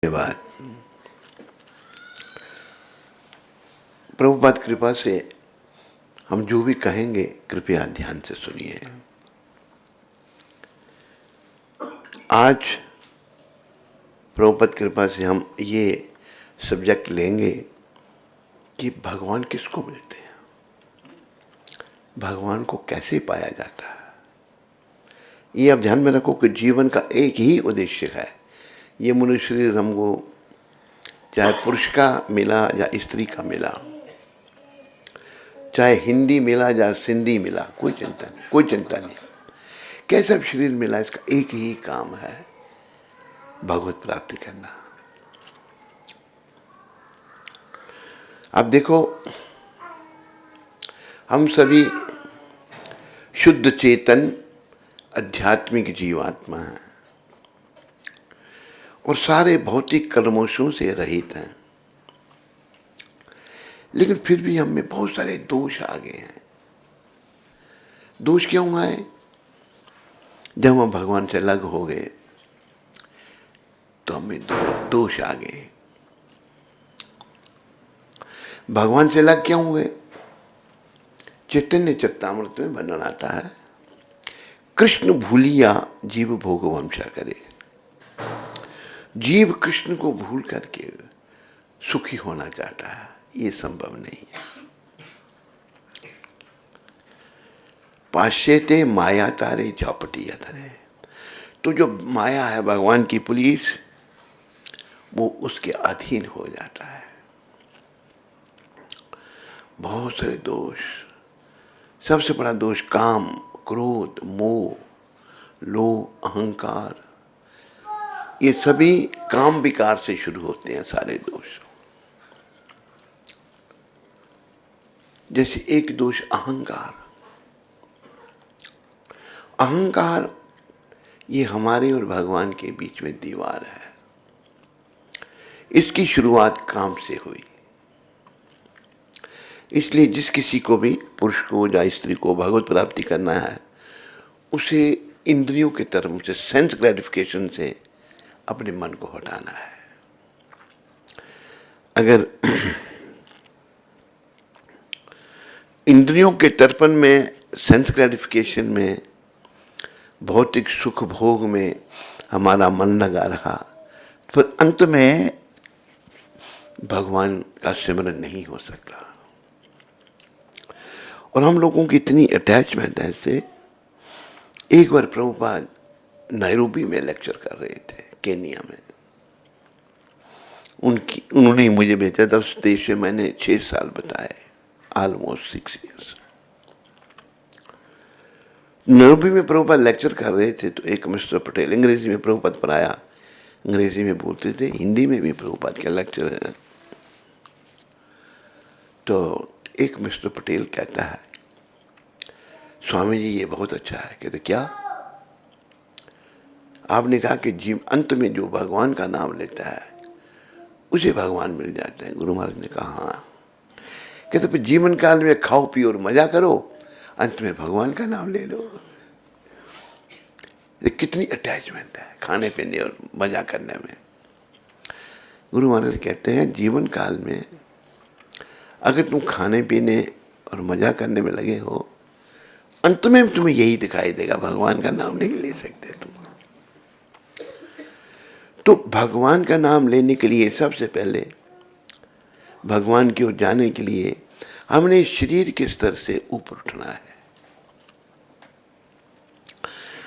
धन्यवाद। प्रभुपाद कृपा से हम जो भी कहेंगे कृपया ध्यान से सुनिए। आज प्रभुपाद कृपा से हम ये सब्जेक्ट लेंगे कि भगवान किसको मिलते हैं, भगवान को कैसे पाया जाता है। ये आप ध्यान में रखो कि जीवन का एक ही उद्देश्य है। ये मनुष्य शरीर हमको चाहे पुरुष का मिला या स्त्री का मिला, चाहे हिंदी मिला या सिंधी मिला, कोई चिंता नहीं। कैसा भी शरीर मिला, इसका एक ही काम है, भगवत प्राप्ति करना। अब देखो, हम सभी शुद्ध चेतन आध्यात्मिक जीवात्मा हैं और सारे भौतिक कर्मोशों से रहित हैं, लेकिन फिर भी हम में बहुत सारे दोष आ गए हैं। दोष क्यों आए? जब हम भगवान से अलग हो गए तो हमें दोष आ गए। भगवान से अलग क्यों हुए? चैतन्य चरितामृत में वर्णन आता है, कृष्ण भूलिया जीव भोग वंशा करे। जीव कृष्ण को भूल करके सुखी होना चाहता है, ये संभव नहीं है। पाश्यते माया तारे झपटी अतरे, तो जो माया है भगवान की पुलिस, वो उसके अधीन हो जाता है। बहुत सारे दोष, सबसे बड़ा दोष काम, क्रोध, मोह, लोभ, अहंकार, ये सभी काम विकार से शुरू होते हैं सारे दोष। जैसे एक दोष अहंकार। अहंकार ये हमारे और भगवान के बीच में दीवार है। इसकी शुरुआत काम से हुई। इसलिए जिस किसी को भी, पुरुष को या स्त्री को भगवत प्राप्ति करना है, उसे इंद्रियों के तरफ से, सेंस ग्रेटिफिकेशन से अपने मन को हटाना है। अगर इंद्रियों के तर्पण में, सेंस ग्रेटिफिकेशन में, भौतिक सुख भोग में हमारा मन लगा रहा, फिर अंत में भगवान का सिमरन नहीं हो सकता। और हम लोगों की इतनी अटैचमेंट है इससे। एक बार प्रभुपाद नैरोबी में लेक्चर कर रहे थे, केनिया में। उन्होंने मुझे भेजा था। उस देश में मैंने 6 साल बताए, ऑलमोस्ट 6 years। नैरोबी में प्रभुपाद लेक्चर कर रहे थे, तो एक मिस्टर पटेल, अंग्रेजी में प्रभुपाद पढ़ाया, अंग्रेजी में बोलते थे, हिंदी में भी प्रभुपाद का लेक्चर है। तो एक मिस्टर पटेल कहता है, स्वामी जी ये बहुत अच्छा है। कहते क्या? आपने कहा कि जीव अंत में जो भगवान का नाम लेता है उसे भगवान मिल जाते हैं। गुरु महाराज ने कहा हाँ। कहते फिर जीवन काल में खाओ पियो और मजा करो, अंत में भगवान का नाम ले लो। ये कितनी अटैचमेंट है खाने पीने और मजा करने में। गुरु महाराज कहते हैं जीवन काल में अगर तुम खाने पीने और मजा करने में लगे हो, अंत में तुम्हें यही दिखाई देगा, भगवान का नाम नहीं ले सकते तुम। तो भगवान का नाम लेने के लिए, सबसे पहले भगवान की ओर जाने के लिए हमने शरीर के स्तर से ऊपर उठना है।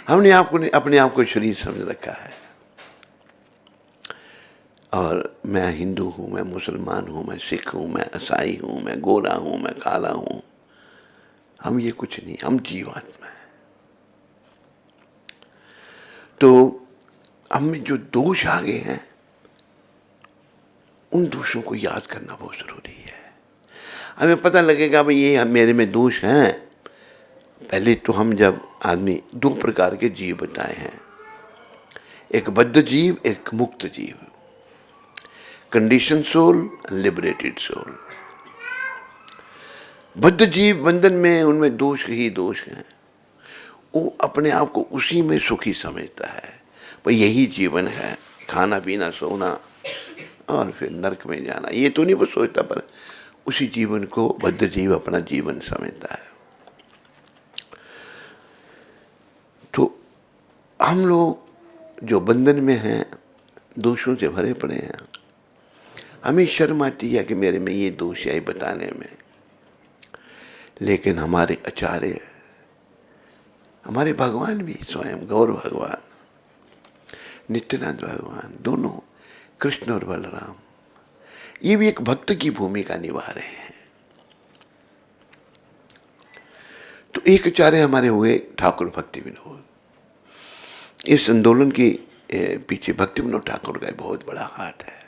हमने अपने आप को शरीर समझ रखा है, और मैं हिंदू हूं, मैं मुसलमान हूं, मैं सिख हूं, मैं ईसाई हूं, मैं गोरा हूं, मैं काला हूं। हम ये कुछ नहीं, हम जीवात्मा है। तो हम में जो दोष आ गए हैं, उन दोषों को याद करना बहुत जरूरी है। हमें पता लगेगा भाई ये मेरे में दोष हैं। पहले तो हम जब आदमी 2 प्रकार के जीव बताए हैं, एक बद्ध जीव, एक मुक्त जीव, कंडीशन सोल, लिबरेटेड सोल। बद्ध जीव बंधन में, उनमें दोष ही दोष हैं। वो अपने आप को उसी में सुखी समझता है, पर यही जीवन है, खाना पीना सोना, और फिर नरक में जाना, ये तो नहीं वो सोचता, पर उसी जीवन को बद्ध जीव अपना जीवन समझता है। तो हम लोग जो बंधन में हैं, दोषों से भरे पड़े हैं, हमें शर्म आती है कि मेरे में ये दोष है बताने में, लेकिन हमारे आचार्य, हमारे भगवान भी स्वयं, गौर भगवान, नित्यानंद भगवान, दोनों, कृष्ण और बलराम, ये भी एक भक्त की भूमिका निभा रहे हैं। तो एक आचार्य हमारे हुए ठाकुर भक्ति विनोद। इस आंदोलन के पीछे भक्ति विनोद ठाकुर का बहुत बड़ा हाथ है।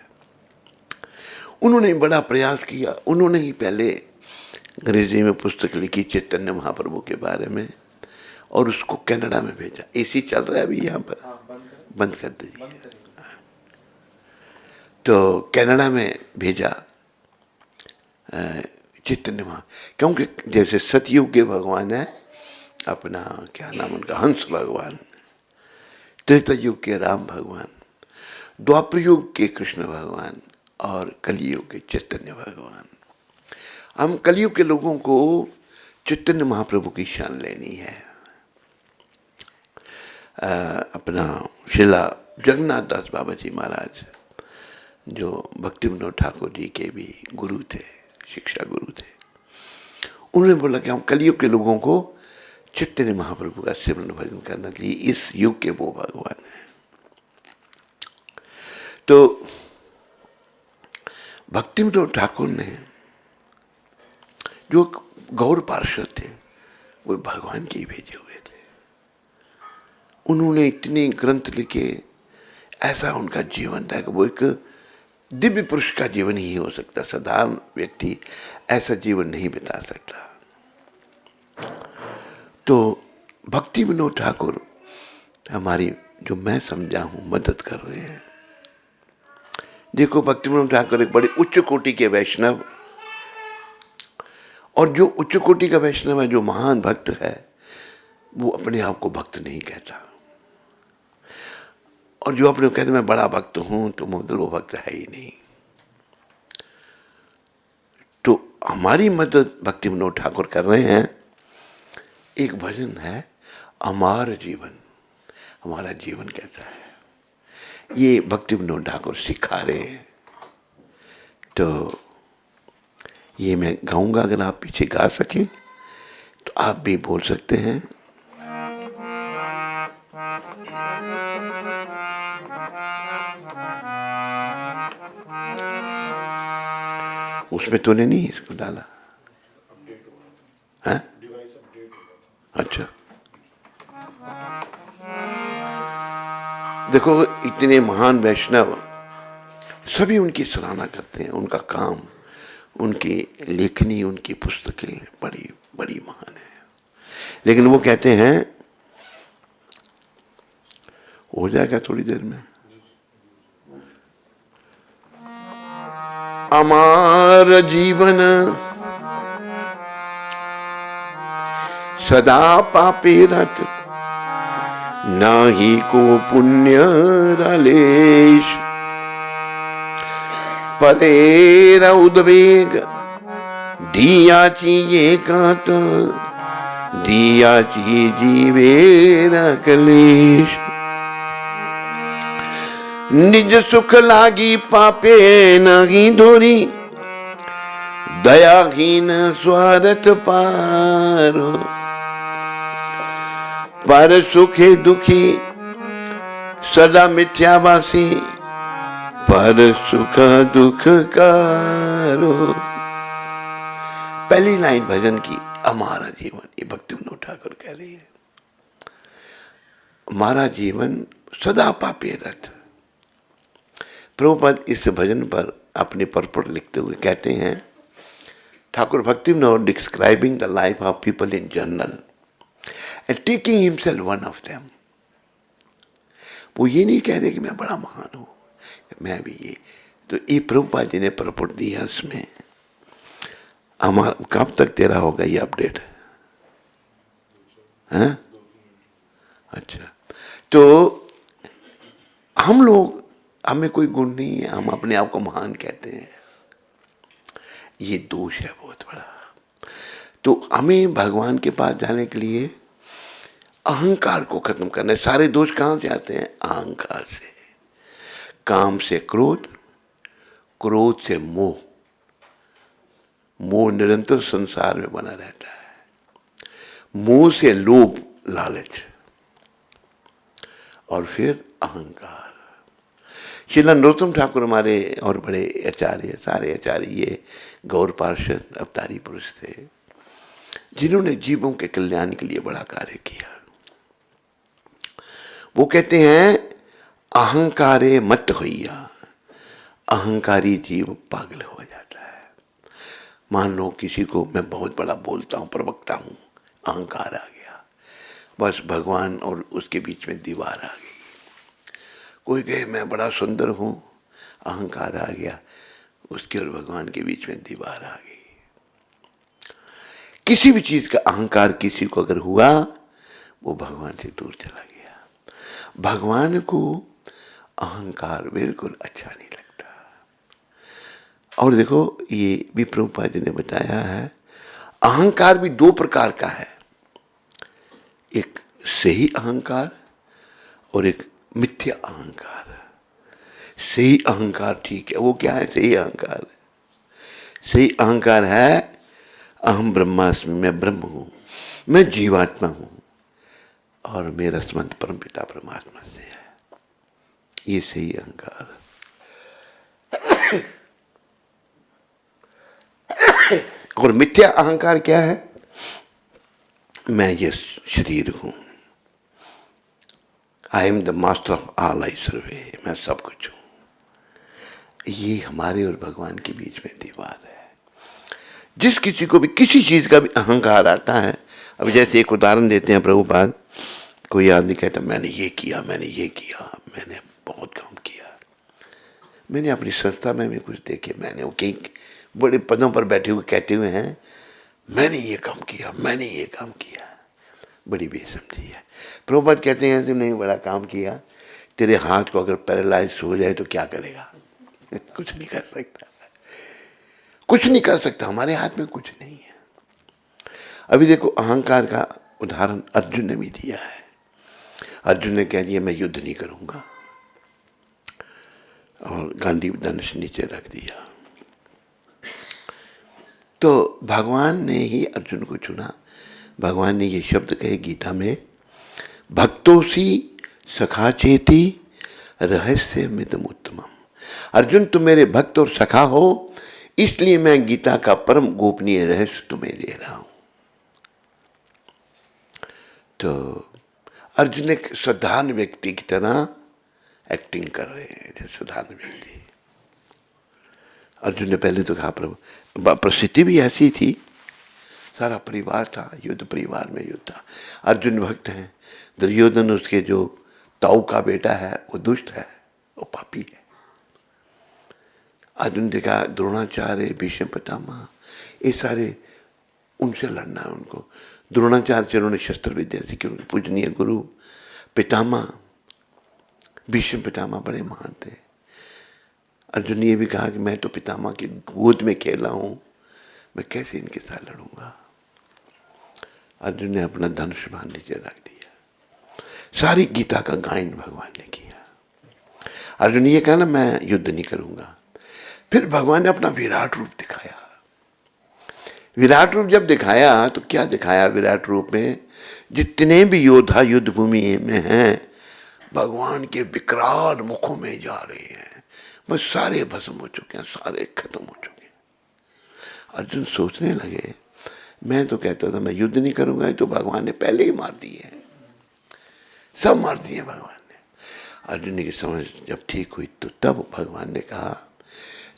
उन्होंने बड़ा प्रयास किया। उन्होंने ही पहले अंग्रेजी में पुस्तक लिखी चैतन्य महाप्रभु के बारे में, और उसको कनाडा में भेजा। एसी चल रहा है अभी यहाँ पर, बंद कर दीजिए। तो कनाडा में भेजा चैतन्य महा, क्योंकि जैसे सतयुग के भगवान है अपना, क्या नाम उनका, हंस भगवान, त्रेता युग के राम भगवान, द्वापर युग के कृष्ण भगवान, और कलियुग के चैतन्य भगवान। हम कलियुग के लोगों को चैतन्य महाप्रभु की शान लेनी है। अपना शिला जगन्नाथ दास बाबा जी महाराज, जो भक्ति विनोद ठाकुर जी के भी गुरु थे, शिक्षा गुरु थे, उन्होंने बोला कि हम कलियुग के लोगों को चैतन्य महाप्रभु का सिमरन भजन करना चाहिए, इस युग के वो भगवान है। तो भक्ति विनोद ठाकुर ने, जो गौर पार्षद थे, वो भगवान के ही भेजे हुए थे। उन्होंने इतने ग्रंथ लिखे, ऐसा उनका जीवन था कि वो एक दिव्य पुरुष का जीवन ही हो सकता, साधारण व्यक्ति ऐसा जीवन नहीं बिता सकता। तो भक्ति विनोद ठाकुर हमारी, जो मैं समझा हूं, मदद कर रहे हैं। देखो, भक्ति विनोद ठाकुर एक बड़े उच्च कोटि के वैष्णव, और जो उच्च कोटि का वैष्णव है, जो महान भक्त है, वो अपने आप को भक्त नहीं कहता, और जो अपने कहते मैं बड़ा भक्त हूं, तो मतलब वो भक्त है ही नहीं। तो हमारी मदद भक्ति विनोद ठाकुर कर रहे हैं। एक भजन है, अमार जीवन, हमारा जीवन कैसा है, ये भक्ति विनोद ठाकुर सिखा रहे हैं। तो ये मैं गाऊंगा, अगर आप पीछे गा सकें तो आप भी बोल सकते हैं। उसमें तूने नहीं इसको डाला है? अच्छा, देखो, इतने महान वैष्णव सभी उनकी सराहना करते हैं। उनका काम, उनकी लेखनी, उनकी पुस्तकें बड़ी बड़ी महान है। लेकिन वो कहते हैं, हो जाएगा थोड़ी देर में, अमार जीवन सदा पापे रत, नाही को पुण्य रलेश, परेर उद्वेग दियाची एकांत, दियाची जीवेर कलेश, निज सुख लागी पापे नाही धोरी, दयाहीन स्वार्थ पारो, पर सुखे दुखी सदा मिथ्यावासी, पर सुख दुख कारो। पहली लाइन भजन की, हमारा जीवन, ये भक्ति विनोद ठाकुर कह रही है, हमारा जीवन सदा पापे रत। प्रभुपाद इस भजन पर अपने परपट लिखते हुए कहते हैं, ठाकुर भक्ति Vinod describing the life of people in general and taking himself one of them। वो ये नहीं कह रहे कि मैं बड़ा महान हूं, मैं भी ये। तो ये प्रभुपाद जी ने परपट दिया उसमें। हमारा कब तक तेरा होगा ये अपडेट है? अच्छा, तो हम लोग हमें कोई गुण नहीं है, हम अपने आप को महान कहते हैं। ये दोष है बहुत बड़ा। तो हमें भगवान के पास जाने के लिए अहंकार को खत्म करना है। सारे दोष कहाँ से आते हैं? अहंकार से। काम से क्रोध, क्रोध से मोह, मोह निरंतर संसार में बना रहता है, मोह से लोभ, लालच, और फिर अहंकार। श्रील नरोत्तम ठाकुर हमारे और बड़े आचार्य, सारे आचार्य ये गौर पार्षद अवतारी पुरुष थे, जिन्होंने जीवों के कल्याण के लिए बड़ा कार्य किया। वो कहते हैं अहंकारे मत होइया, अहंकारी जीव पागल हो जाता है। मान लो किसी को मैं बहुत बड़ा बोलता हूँ, प्रवक्ता हूँ, अहंकार आ गया, बस भगवान और उसके बीच में दीवार आ गई। कोई कहे मैं बड़ा सुंदर हूँ, अहंकार आ गया, उसके और भगवान के बीच में दीवार आ गई। किसी भी चीज का अहंकार किसी को अगर हुआ, वो भगवान से दूर चला गया। भगवान को अहंकार बिल्कुल अच्छा नहीं लगता। और देखो ये भी प्रभुपाद जी ने बताया है, अहंकार भी दो प्रकार का है, एक सही अहंकार और एक मिथ्या अहंकार। सही अहंकार ठीक है, वो क्या है? सही अहंकार, सही अहंकार है अहम ब्रह्मास्मि, मैं ब्रह्म हूं, मैं जीवात्मा हूं और मेरा संबंध परमपिता परमात्मा से है। ये सही अहंकार। और मिथ्या अहंकार क्या है? मैं ये शरीर हूं, I am the master of all, I सर्वे, मैं सब कुछ हूं। ये हमारे और भगवान के बीच में दीवार है। जिस किसी को भी किसी चीज का भी अहंकार आता है, अब जैसे एक उदाहरण देते हैं प्रभुपाद, कोई आदमी कहता मैंने ये किया, मैंने ये किया, मैंने बहुत काम किया, मैंने अपनी संस्था में भी कुछ देखे, मैंने वो कई बड़े पदों पर बैठे हुए कहते हुए हैं मैंने ये काम किया, मैंने ये काम किया। बड़ी बेसमझी है। प्रभुपाद कहते हैं तुमने बड़ा काम किया, तेरे हाथ को अगर पैरालाइज हो जाए तो क्या करेगा? कुछ नहीं कर सकता, कुछ नहीं कर सकता, हमारे हाथ में कुछ नहीं है। अभी देखो अहंकार का उदाहरण अर्जुन ने भी दिया है। अर्जुन ने कह दिया मैं युद्ध नहीं करूंगा, और गांधी धनुष नीचे रख दिया। तो भगवान ने ही अर्जुन को चुना। भगवान ने ये शब्द कहे गीता में, भक्तोसी सखा चेती रहस्य मिदम उत्तमम। अर्जुन तुम मेरे भक्त और सखा हो, इसलिए मैं गीता का परम गोपनीय रहस्य तुम्हें दे रहा हूं। तो अर्जुन एक साधारण व्यक्ति की तरह एक्टिंग कर रहे हैं, जैसे साधारण व्यक्ति। अर्जुन ने पहले तो कहा प्रभु, परिस्थिति भी ऐसी थी, सारा परिवार था, युद्ध परिवार में युद्ध था। अर्जुन भक्त हैं, दुर्योधन उसके जो ताऊ का बेटा है वो दुष्ट है, वो पापी है। अर्जुन देखा द्रोणाचार्य, भीष्म पितामह, ये सारे, उनसे लड़ना है उनको। द्रोणाचार्य से उन्होंने शस्त्र विद्या सीखी, उनके पूजनीय गुरु। पितामह, भीष्म पितामह बड़े महान थे। अर्जुन ने ये भी कहा कि मैं तो पितामह की गोद में खेला हूं, मैं कैसे इनके साथ लड़ूंगा। अर्जुन ने अपना धनुष बाण नीचे रख दिया। सारी गीता का गायन भगवान ने किया। अर्जुन ने ये कहा ना मैं युद्ध नहीं करूंगा। फिर भगवान ने अपना विराट रूप दिखाया। विराट रूप जब दिखाया तो क्या दिखाया? विराट रूप में जितने भी योद्धा युद्ध भूमि में हैं, भगवान के विकराल मुखों में जा रहे हैं, बस सारे भस्म हो चुके हैं, सारे खत्म हो चुके हैं। अर्जुन सोचने लगे, मैं तो कहता था मैं युद्ध नहीं करूंगा, तो भगवान ने पहले ही मार दिए हैं, सब मार दिए भगवान ने। अर्जुन की समझ जब ठीक हुई तो तब भगवान ने कहा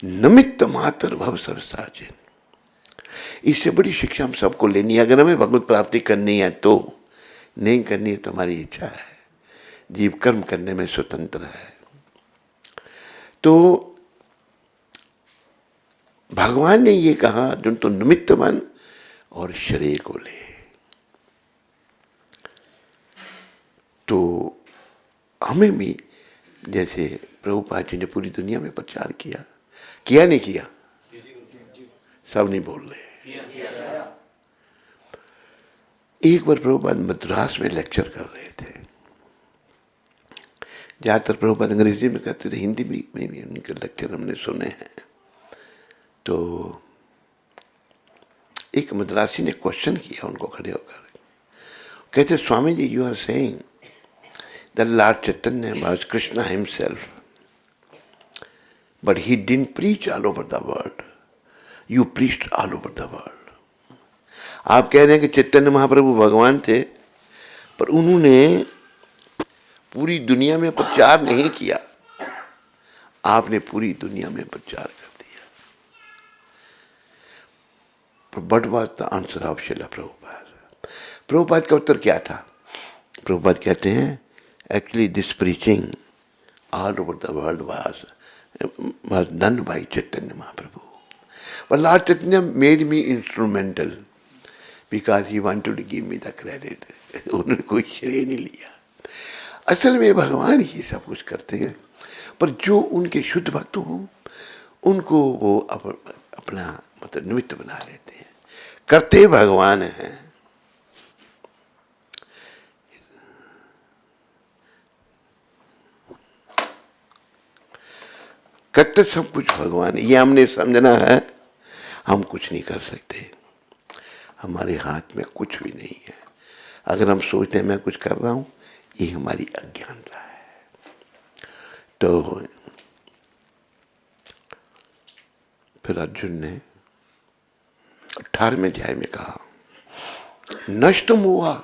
नमित्त मात्र भव सब साजन। इससे बड़ी शिक्षा हम सबको लेनी है। अगर हमें भगवत प्राप्ति करनी है तो, नहीं करनी है तो हमारी इच्छा है। जीव कर्म करने में स्वतंत्र है। तो भगवान ने ये कहा अर्जुन तो निमित्त बन और शरीर को ले। तो हमें भी जैसे प्रभुपाद जी ने पूरी दुनिया में प्रचार किया, किया नहीं किया? सब नहीं बोल रहे। एक बार प्रभुपाद मद्रास में लेक्चर कर रहे थे। ज्यादातर प्रभुपाद अंग्रेजी में करते थे, हिंदी में भी उनके लेक्चर हमने सुने हैं। तो एक मद्रासी ने क्वेश्चन किया उनको खड़े होकर, कहते Swami ji, you are saying that lord Chaitanya was Krishna himself, but he didn't preach all over the world, you preached all over the world. आप कह रहे हैं कि चैतन्य महाप्रभु भगवान थे, पर उन्होंने पूरी दुनिया में प्रचार नहीं किया, आपने पूरी दुनिया में प्रचार कर दिया। But was the answer of शिला प्रभुपाद? प्रभुपाद का उत्तर क्या था? प्रभुपाद कहते हैं, actually this preaching all over the world was done by Chaitanya Mahaprabhu. But Lord Chaitanya made me instrumental because he wanted to give me the credit. उन्होंने कोई श्रेय नहीं लिया। असल में भगवान ही सब कुछ करते हैं, पर जो उनके शुद्ध भक्त हों उनको वो अपना मतलब निमित्त बना लेते हैं। करते भगवान हैं। करते सब कुछ भगवान है, ये हमने समझना है। हम कुछ नहीं कर सकते, हमारे हाथ में कुछ भी नहीं है। अगर हम सोचते हैं मैं कुछ कर रहा हूं, ये हमारी अज्ञानता है। तो फिर अर्जुन ने 18वें अध्याय में कहा, नष्ट मोह,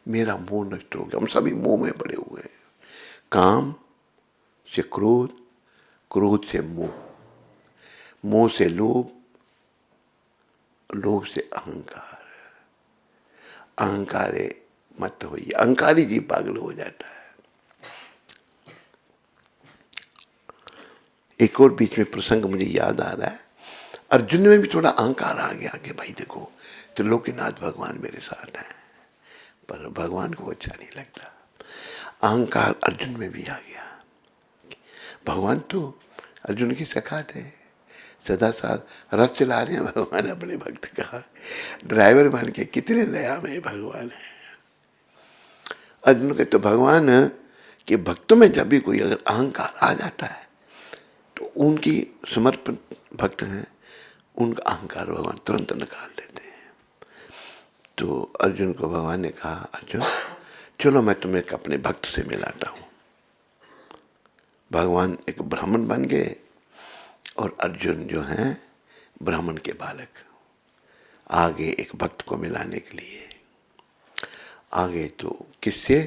मेरा मोह नष्ट हो गया। हम सभी मोह में पड़े हुए हैं। काम से क्रोध, क्रोध से मोह, मोह से लोभ, लोभ से अहंकार, अहंकार मत होइए। अहंकारी जी पागल हो जाता है। एक और बीच में प्रसंग मुझे याद आ रहा है, अर्जुन में भी थोड़ा अहंकार आ गया कि भाई देखो त्रिलोकीनाथ भगवान मेरे साथ हैं, पर भगवान को अच्छा नहीं लगता। अहंकार अर्जुन में भी आ गया। भगवान तो अर्जुन की सखा थे, सदा साथ रथ चला रहे हैं भगवान अपने भक्त का, ड्राइवर बन के कितने दया में भगवान है। अर्जुन के तो भगवान के भक्तों में जब भी कोई अगर अहंकार आ जाता है तो उनकी समर्पण भक्त हैं, उनका अहंकार भगवान तुरंत निकाल देते हैं। तो अर्जुन को भगवान ने कहा, अर्जुन चलो मैं तुम्हें अपने भक्त से मिलाता हूं। भगवान एक ब्राह्मण बन गए और अर्जुन जो हैं ब्राह्मण के बालक। आगे एक भक्त को मिलाने के लिए आगे तो किससे,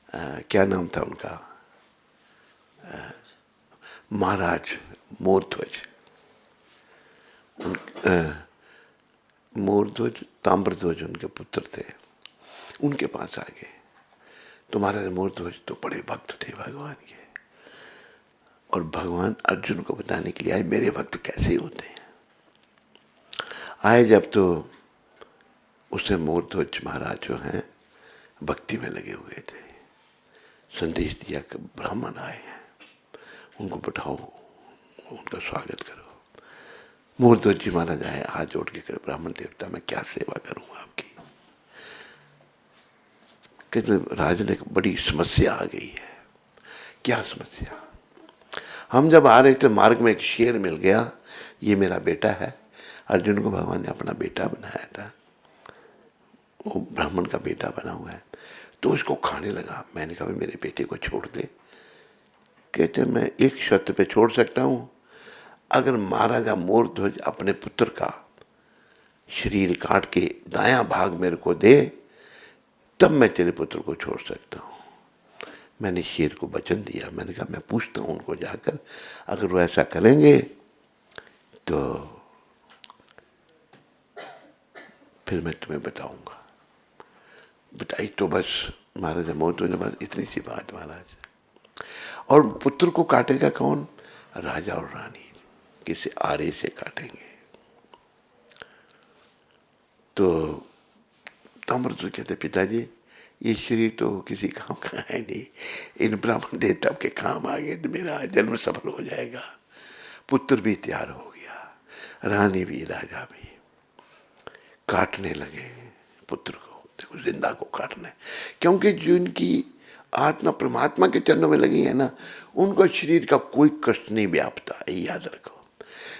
क्या नाम था उनका, महाराज मोरध्वज, मोरध्वज ताम्रध्वज उनके पुत्र थे, उनके पास आ गए। तो महाराज मोरध्वज तो बड़े भक्त थे भगवान के, और भगवान अर्जुन को बताने के लिए आए मेरे भक्त कैसे होते हैं। आए जब तो उसे मोरध्वज महाराज जो हैं भक्ति में लगे हुए थे, संदेश दिया कि ब्राह्मण आए हैं, उनको बैठाओ, उनका स्वागत करो। मोरध्वज जी महाराज आए, हाथ जोड़ के करे, ब्राह्मण देवता मैं क्या सेवा करूं आपकी। कहते राज ने बड़ी समस्या आ गई है। क्या समस्या? हम जब आ रहे थे मार्ग में एक शेर मिल गया, ये मेरा बेटा है। अर्जुन को भगवान ने अपना बेटा बनाया था, वो ब्राह्मण का बेटा बना हुआ है। तो उसको खाने लगा। मैंने कहा मेरे बेटे को छोड़ दे। कहते मैं एक शर्त पे छोड़ सकता हूं, अगर महाराजा मोरध्वज अपने पुत्र का शरीर काट के दायां भाग मेरे को दे, तब मैं तेरे पुत्र को छोड़ सकता हूं। मैंने शेर को वचन दिया। मैंने कहा मैं पूछता हूं उनको जाकर, अगर वो ऐसा करेंगे तो फिर मैं तुम्हें बताऊंगा। बताई तो बस महाराजा मोरध्वज ने बस इतनी सी बात महाराज। और पुत्र को काटेगा कौन? राजा और रानी, किसी आरे से काटेंगे। तो ताम्रध्वज कहते पिताजी ये शरीर तो किसी काम का है नहीं, इन ब्राह्मण देवता के काम आ गए तो मेरा जन्म सफल हो जाएगा। पुत्र भी तैयार हो गया, रानी भी राजा भी। काटने लगे पुत्र को, देखो जिंदा को काटना है, क्योंकि जो इनकी आत्मा परमात्मा के चरणों में लगी है ना, उनको शरीर का कोई कष्ट नहीं व्यापता है, याद रखो।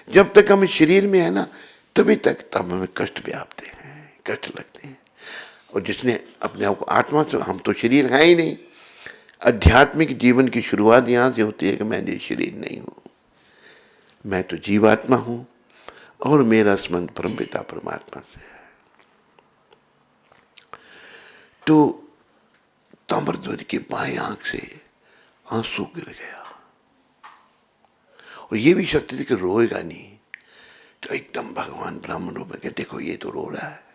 जब तक हम शरीर में है ना, तभी तक तब हमें कष्ट व्यापते हैं, कष्ट लगते हैं। और जिसने अपने आप को आत्मा से, हम तो शरीर है ही नहीं। आध्यात्मिक जीवन की शुरुआत यहाँ से होती है कि मैं ये शरीर नहीं हूँ, मैं तो जीवात्मा हूँ और मेरा संबंध परमपिता परमात्मा से है। तो ताम्रध्वज की बाएं आंख से आंसू गिर गया, और ये भी शक्ति थी कि रोएगा नहीं। तो एकदम भगवान ब्राह्मण रूप में कहते, देखो ये तो रो रहा है।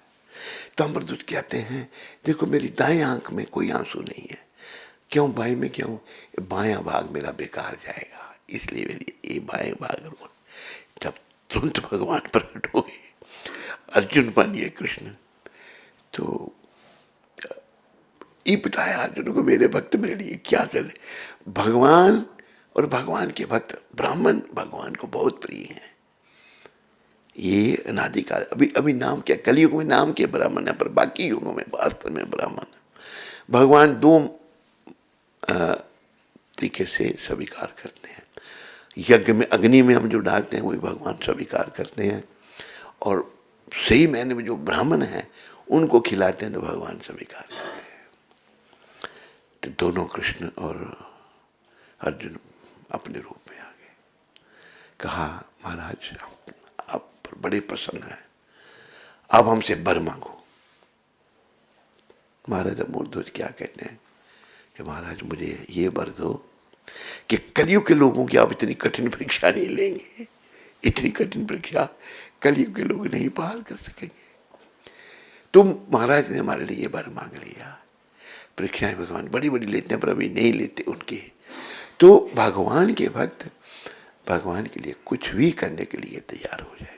ताम्रध्वज कहते हैं, देखो मेरी दाएं आंख में कोई आंसू नहीं है। क्यों बाएं में? क्यों? बायां भाग मेरा बेकार जाएगा, इसलिए मेरी ये बाएं भाग रो। तब तुरंत भगवान प्रकट हो गए, अर्जुन बनिए कृष्ण। तो ये बताया अर्जुन को, मेरे भक्त मेरे लिए क्या कर ले। भगवान और भगवान के भक्त ब्राह्मण भगवान को बहुत प्रिय हैं। ये अनादिकाल, अभी नाम क्या, कलयुग में नाम के ब्राह्मण है, पर बाकी युगों में वास्तव में ब्राह्मण। भगवान दो तरीके से स्वीकार करते हैं। यज्ञ में अग्नि में हम जो डालते हैं वही भगवान स्वीकार करते हैं, और सही मायने में जो ब्राह्मण हैं उनको खिलाते हैं तो भगवान स्वीकार करते हैं। तो दोनों कृष्ण और अर्जुन अपने रूप में आ गए। कहा, महाराज आप बड़े प्रसन्न हैं, अब हमसे वर मांगो। महाराज मूर्धज क्या कहते हैं कि महाराज मुझे ये वर दो कि कलयुग के लोगों की आप इतनी कठिन परीक्षा नहीं लेंगे। इतनी कठिन परीक्षा कलयुग के लोग नहीं पार कर सकेंगे। तो महाराज ने हमारे लिए ये वर मांग लिया। परीक्षाएं भगवान बड़ी बड़ी लेते हैं, पर अभी नहीं लेते उनके। तो भगवान के भक्त भगवान के लिए कुछ भी करने के लिए तैयार हो जाएंगे।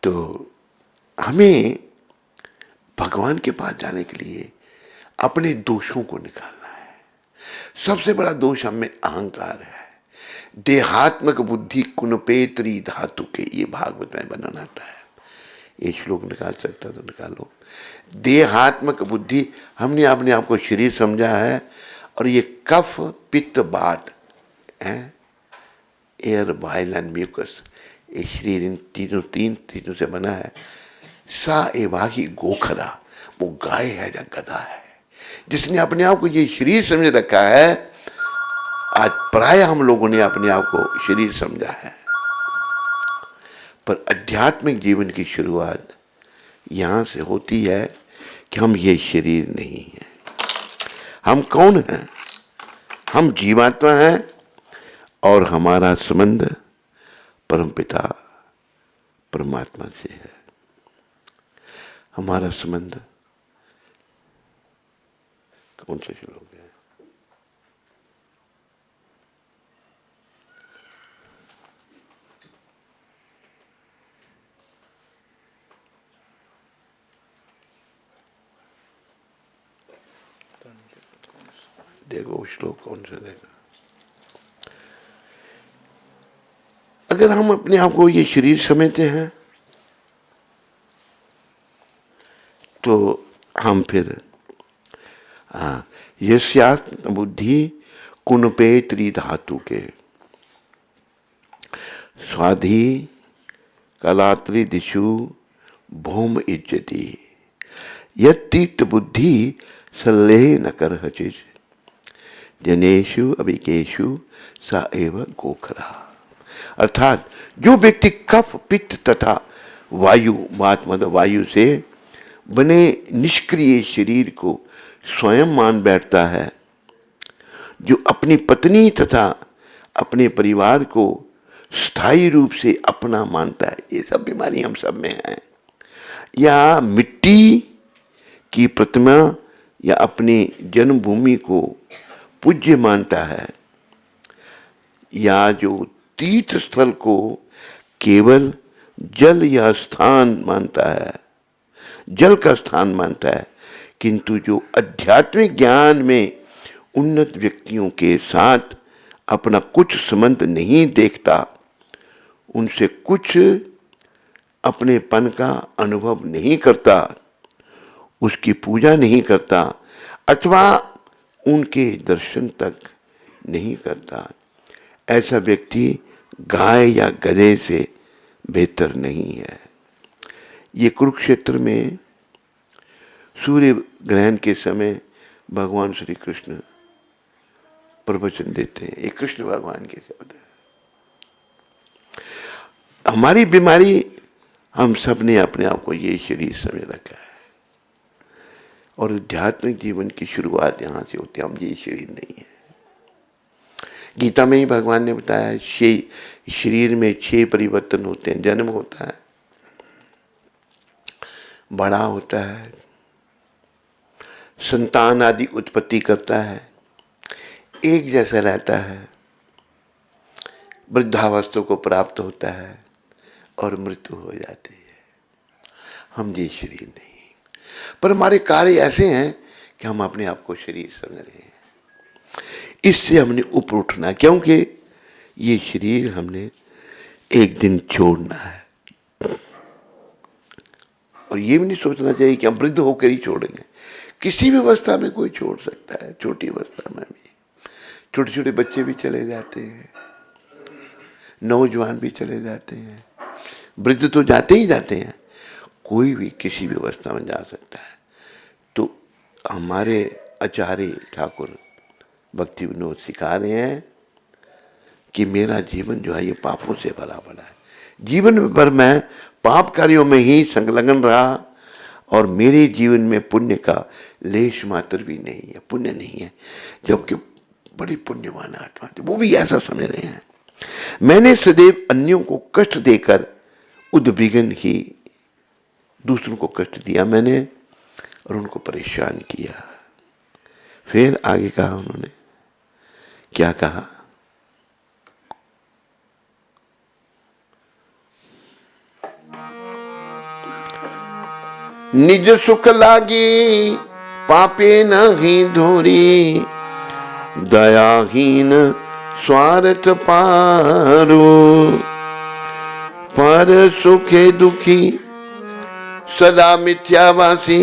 तो हमें भगवान के पास जाने के लिए अपने दोषों को निकालना है। सबसे बड़ा दोष हमें अहंकार है। देहात्मक बुद्धि कुनपेत्री धातु के, ये भागवत में वर्णन आता है। ये श्लोक निकाल सकता तो निकालो। देहात्मक बुद्धि, हमने अपने आप को शरीर समझा है, और ये कफ पित्त बात है, एयर बाइल एंड म्यूकस, ये शरीर इन तीन चीजों से बना है। सा एवाही गोखरा, वो गाय है या गधा है। जिसने अपने आप को ये शरीर समझ रखा है, आज प्राय हम लोगों ने अपने आप को शरीर समझा है। पर आध्यात्मिक जीवन की शुरुआत यहाँ से होती है कि हम ये शरीर नहीं हैं। हम कौन हैं? हम जीवात्मा हैं, और हमारा संबंध परमपिता परमात्मा से है। हमारा संबंध कौन से श्लोक है? देखो श्लोक कौन सा देखा। अगर हम अपने आप को ये शरीर समझते हैं तो हम फिर यस्यात्म बुद्धि कुनपे त्रिधातु के स्वाधि कलात्रि दिशु भूम इज्जति यतीत बुद्धि सल्लेह न कर हचिज जनेशु अभिकेशु सा एव गोखरा। अर्थात जो व्यक्ति कफ पित्त तथा वायु, वायु से बने निष्क्रिय शरीर को स्वयं मान बैठता है, जो अपनी पत्नी तथा अपने परिवार को स्थायी रूप से अपना मानता है, ये सब बीमारी हम सब में है, या मिट्टी की प्रतिमा या अपनी जन्मभूमि को पूज्य मानता है, या जो तीर्थ स्थल को केवल जल या स्थान मानता है, जल का स्थान मानता है, किंतु जो आध्यात्मिक ज्ञान में उन्नत व्यक्तियों के साथ अपना कुछ संबंध नहीं देखता, उनसे कुछ अपनेपन का अनुभव नहीं करता, उसकी पूजा नहीं करता अथवा उनके दर्शन तक नहीं करता, ऐसा व्यक्ति गाय या गधे से बेहतर नहीं है। ये कुरुक्षेत्र में सूर्य ग्रहण के समय भगवान श्री कृष्ण प्रवचन देते हैं। ये कृष्ण भगवान के शब्द है। हमारी बीमारी, हम सब ने अपने आप को ये शरीर समझ रखा है और आध्यात्मिक जीवन की शुरुआत यहाँ से होती है। हम ये शरीर नहीं है। गीता में ही भगवान ने बताया शरीर में 6 परिवर्तन होते हैं। जन्म होता है, बड़ा होता है, संतान आदि उत्पत्ति करता है, एक जैसा रहता है, वृद्धावस्था को प्राप्त होता है और मृत्यु हो जाती है। हम ये शरीर नहीं, पर हमारे कार्य ऐसे हैं कि हम अपने आप को शरीर समझ रहे हैं। इससे हमने ऊपर उठना, क्योंकि ये शरीर हमने एक दिन छोड़ना है। और ये भी नहीं सोचना चाहिए कि हम वृद्ध होकर ही छोड़ेंगे। किसी भी अवस्था में कोई छोड़ सकता है। छोटी अवस्था में भी छोटे छोटे बच्चे भी चले जाते हैं, नौजवान भी चले जाते हैं, वृद्ध तो जाते ही जाते हैं। कोई भी किसी भी अवस्था में जा सकता है। तो हमारे आचार्य ठाकुर भक्ति विनोद सिखा रहे हैं कि मेरा जीवन जो है ये पापों से भरा पड़ा है। जीवन भर मैं पाप कार्यों में ही संलग्न रहा और मेरे जीवन में पुण्य का लेश मात्र भी नहीं है, पुण्य नहीं है। जबकि बड़ी पुण्यवान आत्मा थे, वो भी ऐसा समझ रहे हैं। मैंने सदैव अन्यों को कष्ट देकर उद्विग्न ही दूसरों को कष्ट दिया मैंने और उनको परेशान किया। फिर आगे कहा उन्होंने, क्या कहा? निज सुख लागी पापे नहीं धोरी, दयाहीन स्वार्थ पारो, पर सुखे दुखी सदा मिथ्यावासी,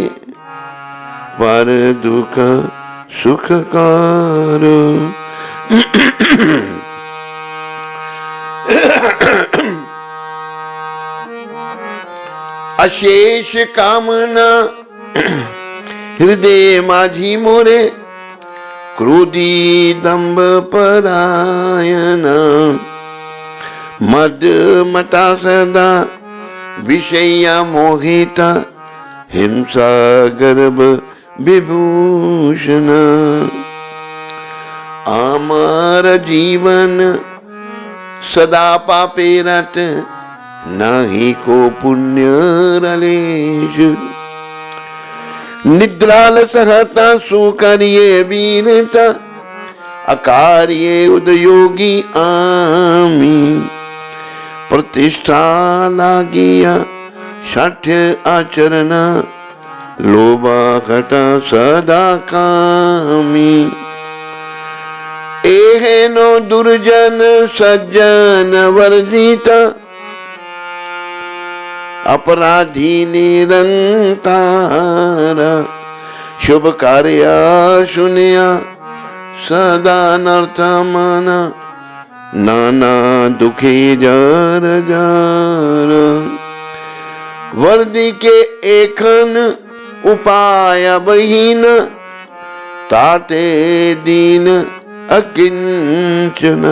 पर दुख सुखकार। अशेष कामना हृदय माझी मोरे, क्रोधी दंभ परायण, मद मता सदा विषया मोहिता, हिंसा गर्भ विभूषण। आमार जीवन सदा पापे रत, नाही को पुण्य रलेश। निद्राल सहता सुकरिये वीरता, अकार्ये उदयोगी आमी। प्रतिष्ठा लागिया षठ्य आचरण, लोभा घटा सदा कामी। एहेनो दुर्जन सज्जन वर्जिता, अपराधी निरंतार। शुभ कार्य सुनिया सदा नर्थ मना, नाना दुखी जार जार। वर्दी के एखन उपाय बहीन, ताते दीन अकिंचन।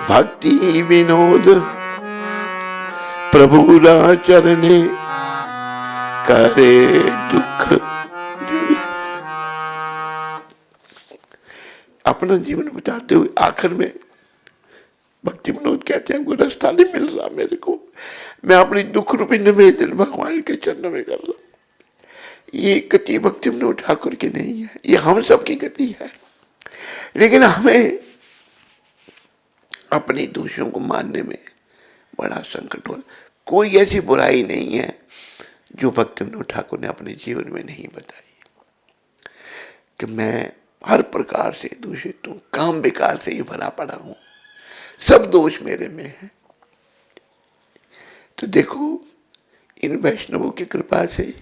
भक्ति विनोद प्रभुरा चरणे, करे दुख। अपना जीवन बिताते हुए आखिर में भक्ति विनोद कहते हैं, कोई रास्ता नहीं मिल रहा मेरे को, मैं अपनी दुख रूपी निवेदन भगवान के चरणों में कर रहा हूं। ये गति भक्ति विनोद ठाकुर की नहीं है, ये हम सबकी गति है। लेकिन हमें अपने दोषों को मानने में बड़ा संकट हो। कोई ऐसी बुराई नहीं है जो भक्ति विनोद ठाकुर ने अपने जीवन में नहीं बताई, कि मैं हर प्रकार से दूषित हूं, काम विकार से ही भरा पड़ा हूं, सब दोष मेरे में है। तो देखो, इन वैष्णवों की कृपा से,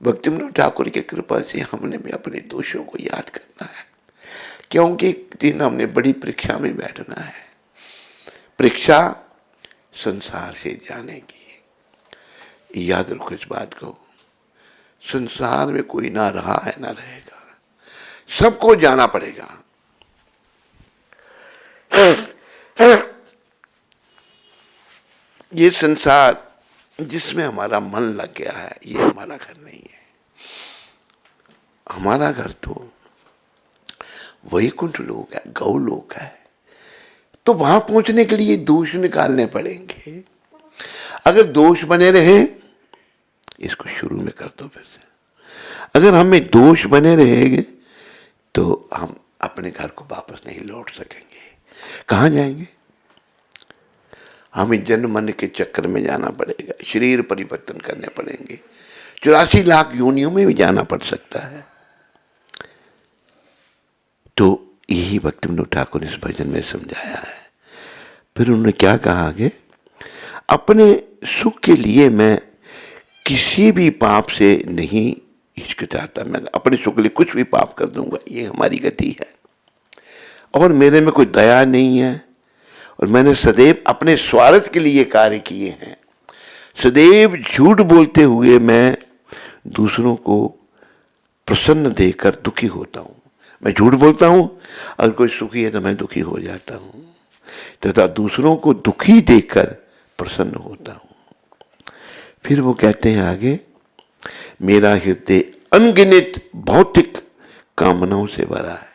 भक्ति विनोद ठाकुर की कृपा से हमने भी अपने दोषों को याद करना है, क्योंकि एक दिन हमने बड़ी परीक्षा में बैठना है। परीक्षा संसार से जाने की। याद रखो इस बात को, संसार में कोई ना रहा है ना रहेगा, सबको जाना पड़ेगा। ये संसार जिसमें हमारा मन लग गया है, ये हमारा घर नहीं है। हमारा घर तो वैकुंठ लोक है, गौ लोक है। तो वहां पहुंचने के लिए दोष निकालने पड़ेंगे। अगर दोष बने रहे, इसको शुरू में कर दो फिर से, अगर हमें दोष बने रहेंगे तो हम अपने घर को वापस नहीं लौट सकेंगे। कहां जाएंगे? हमें जन्म मन के चक्कर में जाना पड़ेगा, शरीर परिवर्तन करने पड़ेंगे, 84 लाख योनियों में भी जाना पड़ सकता है। तो यही भक्ति विनोद ठाकुर ने इस भजन में समझाया है। फिर उन्होंने क्या कहा आगे, अपने सुख के लिए मैं किसी भी पाप से नहीं हिचकिचाता, मैं अपने सुख के लिए कुछ भी पाप कर दूंगा, ये हमारी गति है। और मेरे में कोई दया नहीं है, और मैंने सदैव अपने स्वार्थ के लिए कार्य किए हैं। सदैव झूठ बोलते हुए मैं दूसरों को प्रसन्न देकर दुखी होता हूं। मैं झूठ बोलता हूं, अगर कोई सुखी है तो मैं दुखी हो जाता हूं, तथा दूसरों को दुखी देखकर प्रसन्न होता हूं। फिर वो कहते हैं आगे, मेरा हृदय अनगिनत भौतिक कामनाओं से भरा है।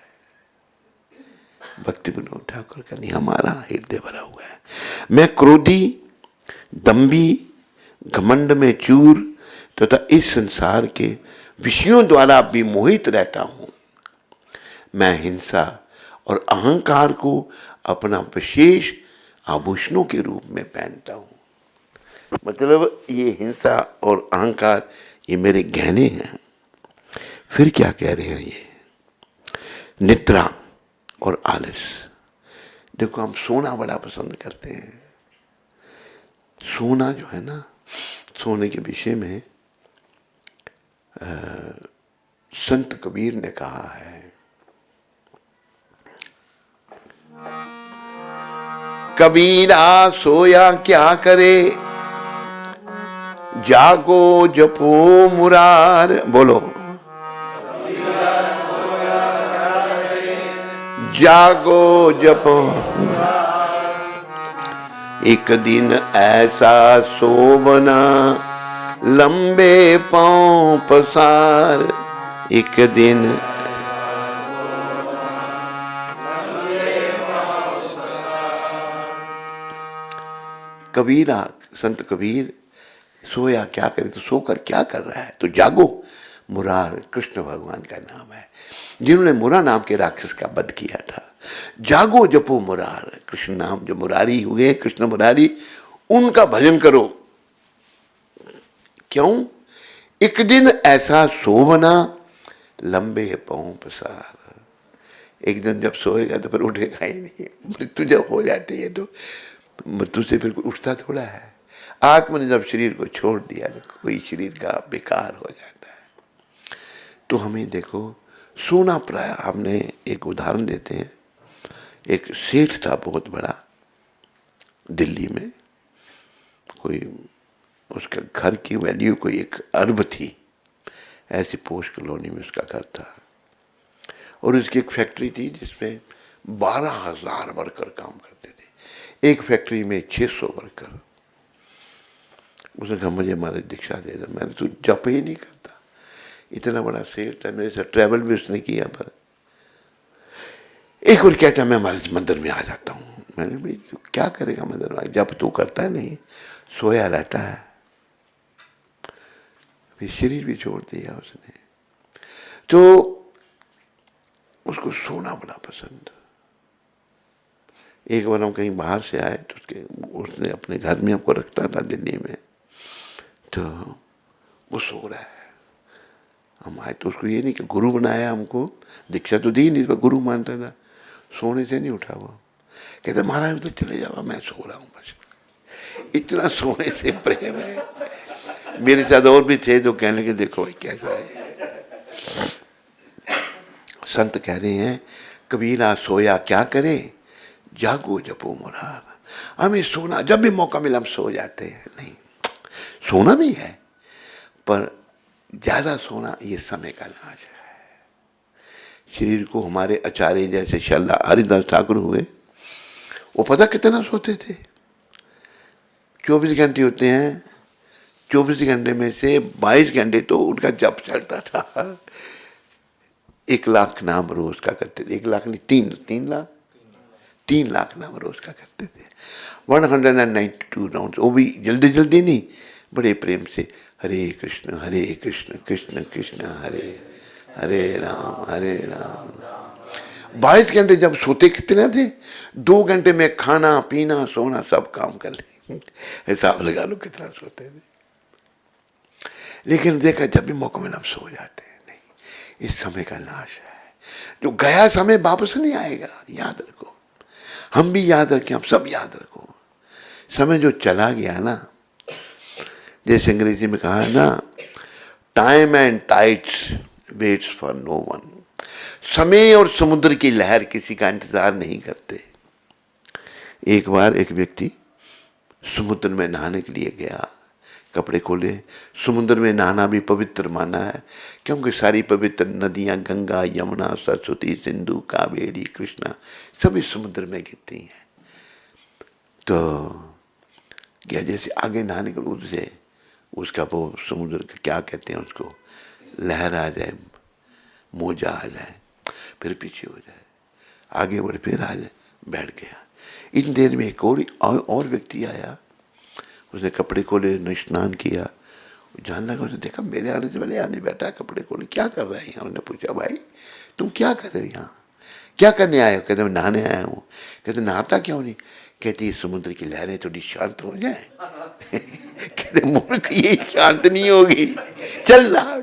भक्ति विनोद ठाकुर का नहीं, हमारा हृदय भरा हुआ है। मैं क्रोधी, दंभी, घमंड में चूर तथा इस संसार के विषयों द्वारा विमोहित रहता हूं। मैं हिंसा और अहंकार को अपना विशेष आभूषणों के रूप में पहनता हूं। मतलब ये हिंसा और अहंकार ये मेरे गहने हैं। फिर क्या कह रहे हैं ये, निद्रा और आलस। देखो, हम सोना बड़ा पसंद करते हैं। सोना जो है ना, सोने के विषय में संत कबीर ने कहा है, कबीरा सोया क्या करे, जागो जपो मुरार। बोलो, जागो जपो। एक दिन ऐसा सोवना, लंबे पांव पसार। एक दिन कबीरा, संत कबीर सोया क्या करे, तो सोकर क्या कर रहा है, तो जागो। मुरार कृष्ण भगवान का नाम है, जिन्होंने मुरा नाम के राक्षस का वध किया था। जागो जपो मुरार, कृष्ण नाम जो मुरारी हुए, कृष्ण मुरारी, उनका भजन करो। क्यों? एक दिन ऐसा सोवना, लंबे पांव पसार। एक दिन जब सोएगा तो फिर उठेगा ही नहीं। मृत्यु जब हो जाती है तो मृत्यु से फिर उठता थोड़ा है। आत्मा ने जब शरीर को छोड़ दिया तो कोई शरीर का बेकार हो जाता है। तो हमें देखो, सोना प्राय, हमने एक उदाहरण देते हैं। एक सेठ था बहुत बड़ा दिल्ली में, कोई उसका घर की वैल्यू कोई 1 अरब थी, ऐसी पोस्ट कॉलोनी में उसका घर था। और उसकी एक फैक्ट्री थी जिसमें 12,000 वर्कर काम करते थे। एक फैक्ट्री में 600 वर्कर। उसने कहा मुझे हमारे दीक्षा दे दो। मैंने तो जप ही नहीं करता, इतना बड़ा सेठ था, मेरे साथ ट्रैवल भी उसने किया। पर एक और कहता मैं हमारे मंदिर में आ जाता हूँ। मैंने भाई तो क्या करेगा मंदिर में, जप तो करता है नहीं, सोया रहता है। फिर शरीर भी छोड़ दिया उसने। तो उसको सोना बड़ा पसंद। एक बार हम कहीं बाहर से आए तो उसने अपने घर में हमको रखता था दिल्ली में। तो वो सो रहा है। हम आए तो उसको ये नहीं कि गुरु बनाया, हमको दीक्षा तो दी नहीं, इस पर गुरु मानता था। सोने से नहीं उठा वो, कहते महाराज उधर चले जाओ, मैं सो रहा हूँ बस। इतना सोने से प्रेम है। मेरे साथ और भी थे जो कहने लगे देखो भाई कैसा है। संत कह रहे हैं कबीरा सोया क्या करे, जागो जपो मुरार। हमें सोना, जब भी मौका मिला हम सो जाते हैं। नहीं, सोना भी है, पर ज्यादा सोना ये समय का नाश है। शरीर को हमारे आचार्य जैसे शल्ला हरिदास ठाकुर हुए, वो पता कितना सोते थे? 24 घंटे होते हैं, 24 घंटे में से 22 घंटे तो उनका जप चलता था। 1 लाख नाम रोज का करते थे। 1 लाख नहीं, 3 लाख नाम रोज का करते थे। 192 राउंड, वो भी जल्दी जल्दी नहीं, बड़े प्रेम से हरे कृष्ण कृष्ण कृष्ण हरे हरे राम। 22 घंटे जब सोते कितने थे? 2 घंटे में खाना पीना सोना सब काम कर ले। हिसाब लगा लो कितना सोते थे। लेकिन देखा जब भी मौका मिला हम सो जाते हैं। नहीं, इस समय का नाश है। जो गया समय वापस नहीं आएगा, याद रखो। हम भी याद रखें, हम सब याद रखो। समय जो चला गया ना, जैसे अंग्रेजी में कहा है ना, time and tides waits for no one. समय और समुद्र की लहर किसी का इंतजार नहीं करते। एक बार एक व्यक्ति समुद्र में नहाने के लिए गया, कपड़े खोले। समुद्र में नहाना भी पवित्र माना है, क्योंकि सारी पवित्र नदियां गंगा यमुना सरस्वती सिंधु कावेरी कृष्णा सभी समुद्र में गिरती हैं। तो क्या जैसे आगे नहाने के रूप से उसका वो समुद्र का क्या कहते हैं उसको, लहर आ जाए, मोजा आ जाए, फिर पीछे हो जाए, आगे बढ़े, फिर आ जाए, बैठ गया। इन देर में एक और व्यक्ति आया। उसने कपड़े खोले, न स्नान किया, जानने लगा। उसने देखा मेरे आने से पहले आदमी बैठा है, कपड़े खोले, क्या कर रहा है यहाँ? उसने पूछा भाई तुम क्या कर रहे हो यहाँ, क्या करने आए हो? कहते मैं नहाने आया हूँ। कहते नहाता क्यों नहीं? कहती समुद्र की लहरें थोड़ी शांत हो जाए। कहते मूर्ख, ये शांत नहीं होगी, चल रहा।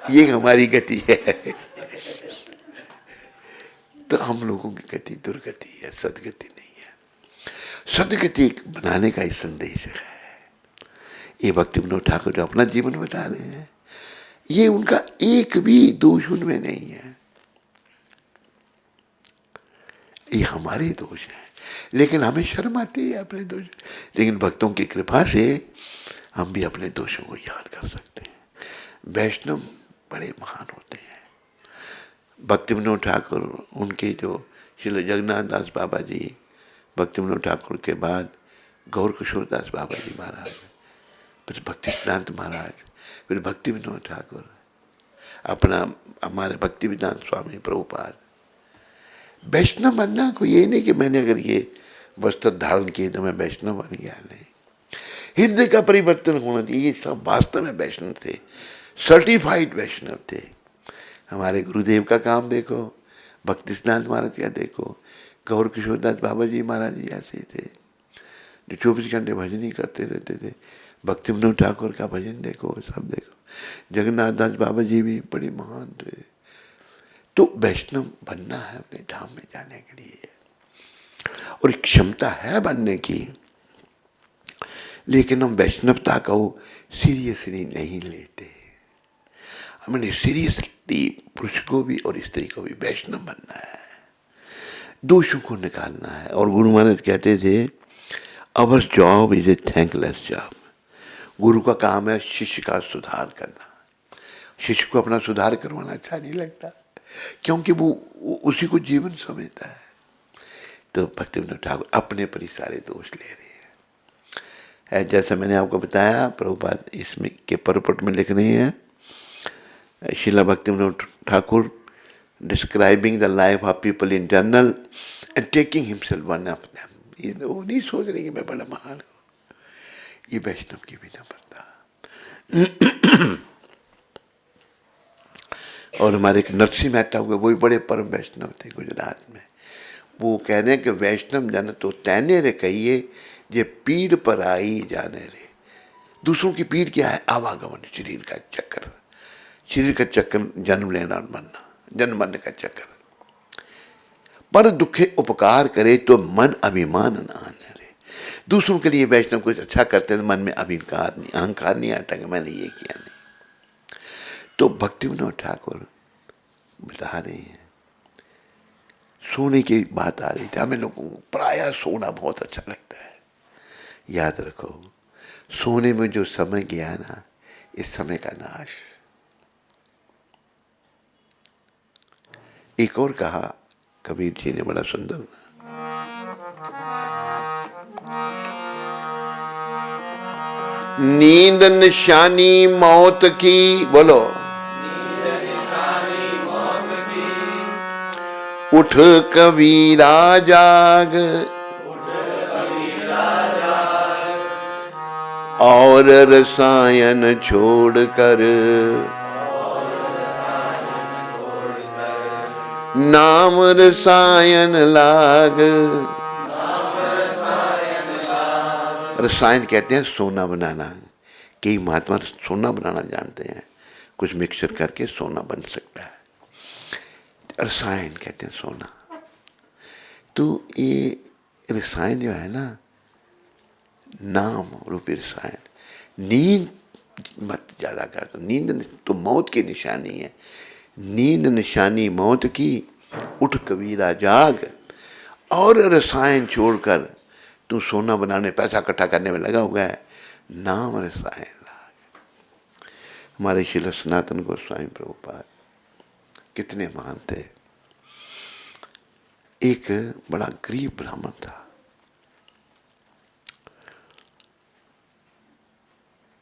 ये हमारी गति है। तो हम लोगों की गति दुर्गति है, सदगति नहीं है। सदगति बनाने का ही संदेश है। ये भक्ति विनोद ठाकुर जो अपना जीवन बता रहे हैं, ये उनका एक भी दोष उनमें नहीं है, ये हमारे दोष है। लेकिन हमें शर्म आती है अपने दोष, लेकिन भक्तों की कृपा से हम भी अपने दोषों को याद कर सकते हैं। वैष्णव बड़े महान होते हैं। भक्ति विनोद ठाकुर, उनके जो श्री जगन्नाथ दास बाबा जी, भक्ति विनोद ठाकुर के बाद गौर किशोर दास बाबा जी महाराज, फिर भक्ति सिद्धांत महाराज, फिर भक्ति विनोद ठाकुर, अपना हमारे भक्ति वेदांत स्वामी प्रभुपाद। वैष्णव बनना को ये नहीं कि मैंने अगर ये वस्त्र धारण किए तो मैं वैष्णव बन गया, नहीं। हृदय का परिवर्तन होना चाहिए। ये सब वास्तव में वैष्णव थे, सर्टिफाइड वैष्णव थे। हमारे गुरुदेव का काम देखो, भक्ति सिद्धांत महाराज का देखो, गौर किशोर दास बाबा जी महाराज जी ऐसे थे जो 24 घंटे भजन ही करते रहते थे। भक्ति विनोद ठाकुर का भजन देखो, सब देखो। जगन्नाथ दास बाबा जी भी बड़े महान थे। तो वैष्णव बनना है अपने धाम में जाने के लिए, और क्षमता है बनने की, लेकिन हम वैष्णवता को सीरियसली नहीं लेते। हमने सीरियसली पुरुष को भी और स्त्री को भी वैष्णव बनना है, दोषों को निकालना है। और गुरु महाराज कहते थे our job is a thankless job. गुरु का काम है शिष्य का सुधार करना। शिष्य को अपना सुधार करवाना अच्छा नहीं लगता, क्योंकि वो उसी को जीवन समझता है। तो भक्ति विनोद ठाकुर अपने पर ही सारे दोष ले रहे हैं। जैसा मैंने आपको बताया, प्रभुपाद इसमें के परपट में लिख रहे हैं, श्रीला भक्ति Vinod Thakur describing the life of people in general and taking himself one of them. ये वो नहीं सोच रहे कि मैं बड़ा महान हूँ। ये वैष्णव की भी नम्रता। और हमारे एक नरसिंह मेहता हुए, वो भी बड़े परम वैष्णव थे गुजरात में। वो कह रहे हैं कि वैष्णव जन तो तैने रे कहिए जे पीड़ पर आई जाने रे। दूसरों की पीड़ क्या है? आवागमन, शरीर का चक्कर, शरीर का चक्कर, जन्म लेना और मरना, जन्म मरने का चक्कर। पर दुखे उपकार करे तो मन अभिमान न आने रे। दूसरों के लिए वैष्णव कुछ अच्छा करते हैं तो मन में अभिमान नहीं, अहंकार नहीं आता कि मैंने ये किया नहीं। तो भक्ति विनोद ठाकुर बता रहे हैं, सोने की बात आ रही थी, हमें लोगों को प्रायः सोना बहुत अच्छा लगता है। याद रखो, सोने में जो समय गया ना, इस समय का नाश। एक और कहा कबीर जी ने, बड़ा सुंदर, नींद निशानी मौत की, बोलो, उठ कबीरा जाग, और रसायन छोड़कर नाम रसायन लाग। रसायन कहते हैं सोना बनाना। कई महात्मा सोना बनाना जानते हैं, कुछ मिक्सर करके सोना बन सकता है। रसायन कहते हैं सोना। तो ये रसायन जो है ना, नाम रूपी रसायन, नींद मत ज्यादा कर दो। नींद तो मौत की निशानी है। नींद निशानी मौत की, उठ कबीरा जाग, और रसायन छोड़कर तू सोना बनाने, पैसा इकट्ठा करने में लगा हुआ है, नाम रसायन लाग। हमारे श्रील सनातन गोस्वामी प्रभुपाद कितने महान थे। एक बड़ा गरीब ब्राह्मण था,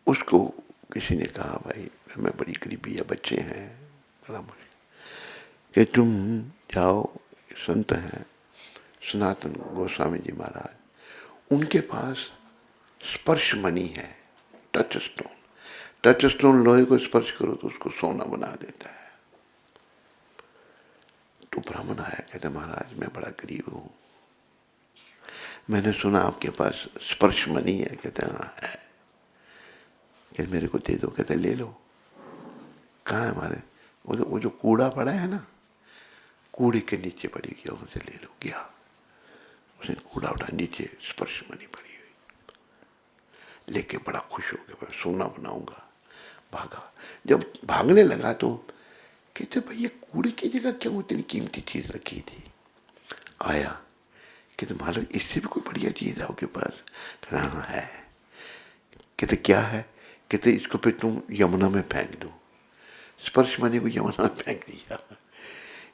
उसको किसी ने कहा, भाई हमें बड़ी गरीबी है, बच्चे हैं, बड़ा मुश्किल, कि तुम जाओ, संत हैं सनातन गोस्वामी जी महाराज, उनके पास स्पर्श मणि है, टच स्टोन। टच स्टोन लोहे को स्पर्श करो तो उसको सोना बना देता है। तो ब्राह्मण आया, कहते महाराज मैं बड़ा गरीब हूं, मैंने सुना आपके पास स्पर्श मणि है। कहते हाँ है। कहते मेरे को दे दो। कहते ले लो। कहाँ है हमारे? वो जो कूड़ा पड़ा है ना, कूड़े के नीचे पड़ी गया, उनसे ले लो। गया, उसने कूड़ा उठा, नीचे स्पर्श मणि पड़ी हुई, लेके बड़ा खुश हो गया, मैं सोना बनाऊंगा। भागा। जब भागने लगा तो कहते भाई ये कूड़े की जगह क्यों इतनी कीमती चीज रखी थी? आया, कहते महाराज इससे भी कोई बढ़िया चीज है आपके पास? हाँ है। कहते क्या है? कहते इसको फिर तुम यमुना में फेंक दो। स्पर्श मणि को यमुना में फेंक दिया।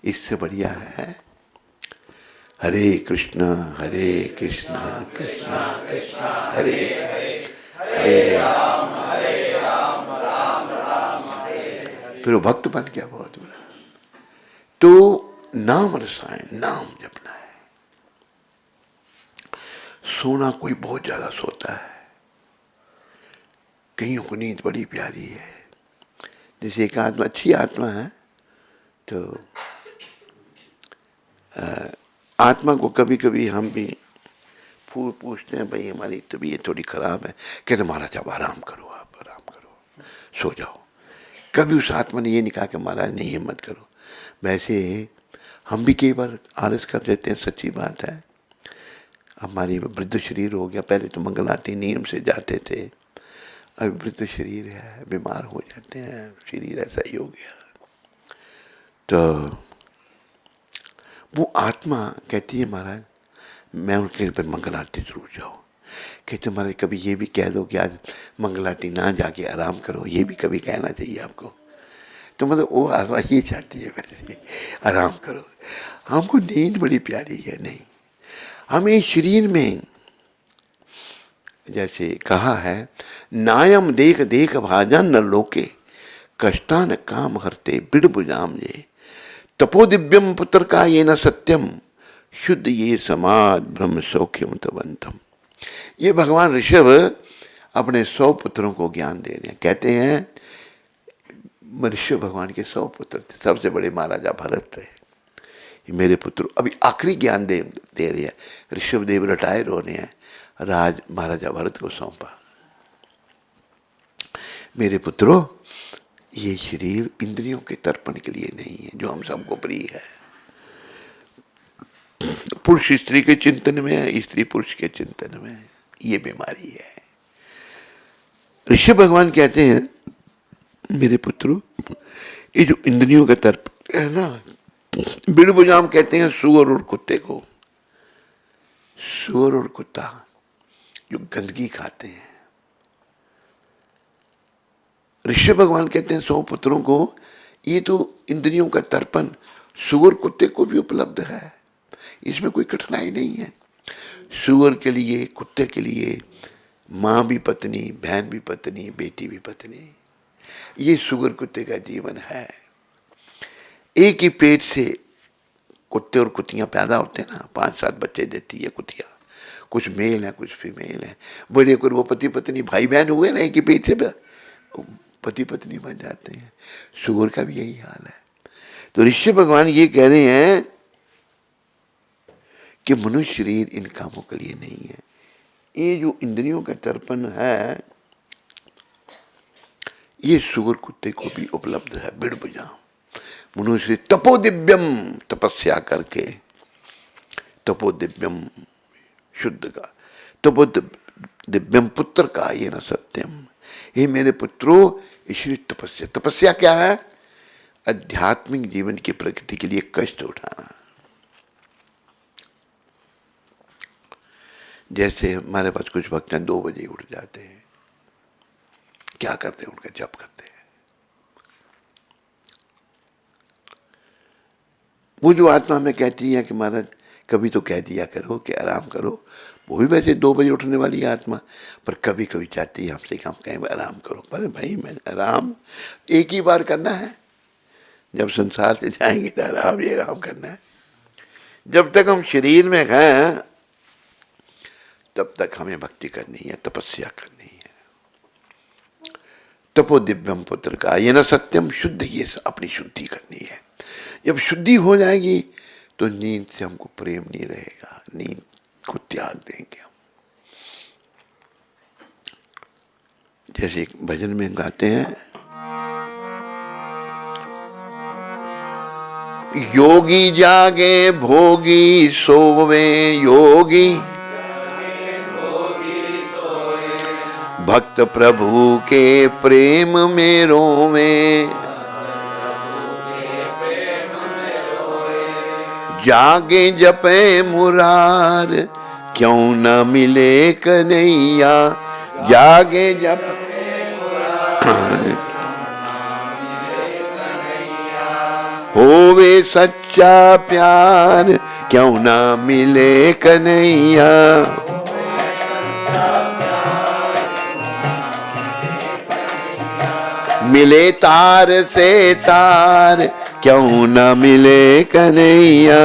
इससे बढ़िया है हरे कृष्णा कृष्णा कृष्णा हरे हरे, हरे राम राम राम हरे। फिर वो भक्त बन गया बहुत बड़ा। तो नाम रसायन, नाम जपना है। सोना कोई बहुत ज्यादा सोता है, कईयों को नींद बड़ी प्यारी है। जैसे एक आत्मा अच्छी आत्मा है, तो आत्मा को कभी कभी हम भी पूछते हैं, भाई हमारी तबीयत थोड़ी खराब है। कहते महाराज आप आराम करो, आप आराम करो, सो जाओ। कभी उस आत्मा ने ये नहीं कहा कि महाराज नहीं हिम्मत करो। वैसे हम भी कई बार आलस कर देते हैं, सच्ची बात है। हमारी वृद्ध शरीर हो गया, पहले तो मंगल आरती नियम से जाते थे, अब वृद्ध शरीर है, बीमार हो जाते हैं, शरीर ऐसा ही हो गया। तो वो आत्मा कहती है महाराज मैं उनके पर मंगल आरती जरूर जाऊँ। कहते महाराज कभी ये भी कह दो कि आज मंगल आरती ना जाके आराम करो, ये भी कभी कहना चाहिए आपको। तो मतलब वो आत्मा ये चाहती है वैसे आराम करो। हमको नींद बड़ी प्यारी है। नहीं, हमें शरीर में जैसे कहा है, नायम देख देख भाजन न लोके, कष्टान काम हरते बिड़ बुझाम जे, तपो दिव्यम पुत्र का ये न सत्यम, शुद्ध ये समाज ब्रह्म सौख्यम तबंतम। ये भगवान ऋषभ अपने 100 पुत्रों को ज्ञान दे रहे हैं। कहते हैं ऋषभ भगवान के 100 पुत्र थे, सबसे बड़े महाराजा भरत थे। मेरे पुत्र अभी आखिरी ज्ञान दे रहे हैं। ऋषभ देव रिटायर हो रहे हैं, राज महाराजा भरत को सौंपा। मेरे पुत्रों, ये शरीर इंद्रियों के तर्पण के लिए नहीं है, जो हम सबको प्रिय है। पुरुष स्त्री के चिंतन में है, स्त्री पुरुष के चिंतन में है, ये बीमारी है। ऋषि भगवान कहते हैं, मेरे पुत्रों, ये जो इंद्रियों का तर्प है ना, बिड़बुजाम कहते हैं सुअर और कुत्ते को। सुअर और कुत्ता जो गंदगी खाते हैं, ऋषि भगवान कहते हैं 100 पुत्रों को, ये तो इंद्रियों का तर्पण सुअर कुत्ते को भी उपलब्ध है, इसमें कोई कठिनाई नहीं है। सुअर के लिए, कुत्ते के लिए माँ भी पत्नी, बहन भी पत्नी, बेटी भी पत्नी, ये सुअर कुत्ते का जीवन है। एक ही पेट से कुत्ते और कुत्तियां पैदा होते हैं ना, 5-7 बच्चे देती है कुतिया, कुछ मेल है कुछ फीमेल है। बड़े कर वो पति पत्नी भाई बहन हुए ना, एक ही पेट से पति पत्नी बन जाते हैं। सुअर का भी यही हाल है। तो ऋषि भगवान ये कह रहे हैं कि मनुष्य शरीर इन कामों के लिए नहीं है। ये जो इंद्रियों का तर्पण है, ये सुअर कुत्ते को भी उपलब्ध है। बिड़बुजाम मनुष्य तपोदिव्यम, तपस्या करके, तपोदिव्यम शुद्ध का, तपोदिव्यम पुत्र का ये न सत्यम। हे मेरे पुत्रों, इसलिए तपस्या, तपस्या क्या है? आध्यात्मिक जीवन की प्रगति के लिए कष्ट उठाना। जैसे हमारे पास कुछ भक्त हैं 2 बजे उठ जाते हैं, क्या करते हैं? उनका जप करते हैं। वो जो आत्मा हमें कहती है कि महाराज कभी तो कह दिया करो कि आराम करो, वो भी वैसे 2 बजे उठने वाली आत्मा, पर कभी कभी चाहती है हमसे कि हम कहें आराम करो। पर भाई मैं आराम एक ही बार करना है, जब संसार से जाएंगे तो आराम ही आराम करना है। जब तक हम शरीर में हैं तब तक हमें भक्ति करनी है, तपस्या करनी है। तपो दिव्यम पुत्र का ये न सत्यम, शुद्ध, ये अपनी शुद्धि करनी है। जब शुद्धि हो जाएगी तो नींद से हमको प्रेम नहीं रहेगा, नींद को त्याग देंगे हम। जैसे एक भजन में गाते हैं, योगी जागे भोगी सोवे, योगी भक्त प्रभु के प्रेम में रोवे, जागे जपे मुरार क्यों न मिले कन्हैया, जागे जपे मुरार होवे सच्चा प्यार क्यों न मिले कन्हैया। मिले तार से तार क्यों न मिले कन्हैया।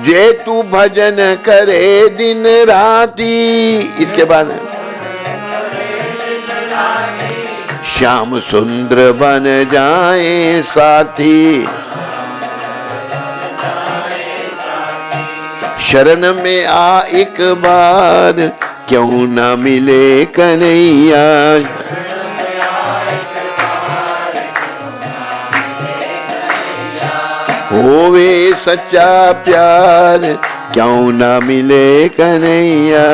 जे तू भजन करे दिन राती, इसके बाद श्याम सुंदर बन जाए साथी, शरण में आ एक बार क्यों न मिले कन्हैया। होवे सच्चा प्यार क्यों न मिले कन्हैया।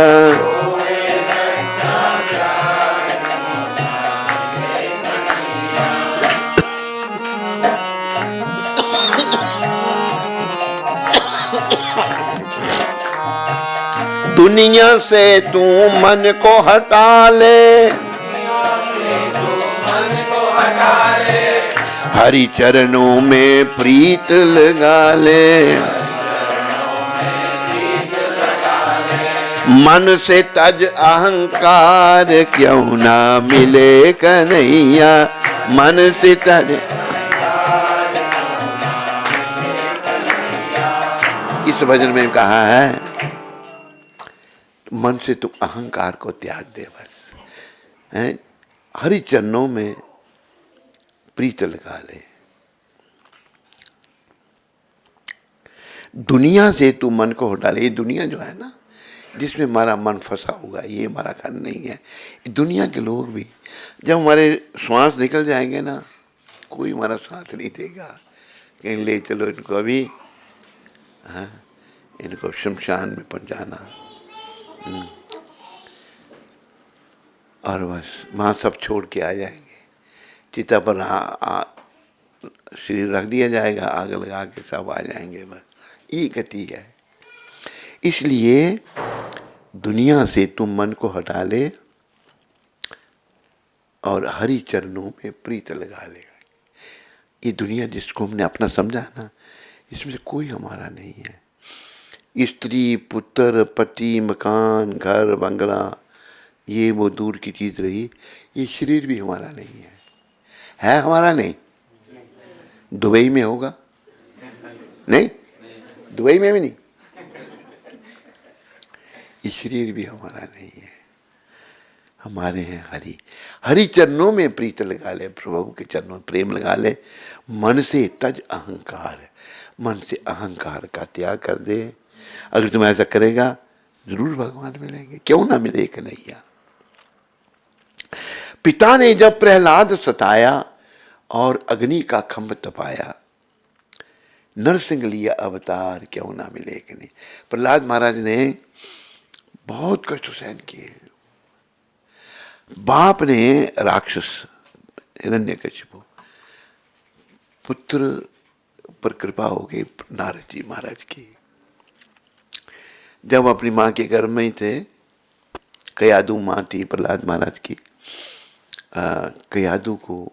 दुनिया से तू मन को हटा ले, हरि चरणों में प्रीत लगा ले। मन से तज अहंकार क्यों ना मिले कन्हैया, मन से तज। इस भजन में कहा है मन से तुम अहंकार को त्याग दे, बस हैं, हरि चरणों में प्रीत लगा ले। दुनिया से तू मन को हटा ले। ये दुनिया जो है ना, जिसमें हमारा मन फंसा होगा, ये हमारा घर नहीं है। दुनिया के लोग भी जब हमारे श्वास निकल जाएंगे ना, कोई हमारा साथ नहीं देगा, कहीं ले चलो इनको अभी, हाँ, इनको शमशान में पहुंचाना, और बस वहाँ सब छोड़ के आ जाएंगे। चिता पर शरीर रख दिया जाएगा, आग लगा के सब आ जाएंगे, बस ये गति है। इसलिए दुनिया से तुम मन को हटा ले और हरि चरणों में प्रीत लगा ले। ये दुनिया जिसको हमने अपना समझा ना, इसमें से कोई हमारा नहीं है। स्त्री, पुत्र, पति, मकान, घर, बंगला, ये वो दूर की चीज रही। ये शरीर भी हमारा नहीं है हमारा नहीं। दुबई में होगा नहीं, दुबई में भी नहीं। ये शरीर भी हमारा नहीं है, हमारे हैं हरि। हरि चरणों में प्रीत लगा ले, प्रभु के चरणों में प्रेम लगा ले। मन से तज अहंकार, मन से अहंकार का त्याग कर दे। अगर तुम ऐसा करेगा जरूर भगवान मिलेंगे, क्यों ना मिले कन्हैया। पिता ने जब प्रहलाद सताया और अग्नि का खंभ तपाया, नरसिंह लिया अवतार, क्यों ना मिले कन्हैया। प्रहलाद महाराज ने बहुत कष्ट सहन किए। बाप ने राक्षस हिरण्यकशिपु, पुत्र पर कृपा हो गई नारद जी महाराज की। जब अपनी माँ के गर्भ में ही थे, कयादू माँ थी प्रहलाद महाराज की, कयादू को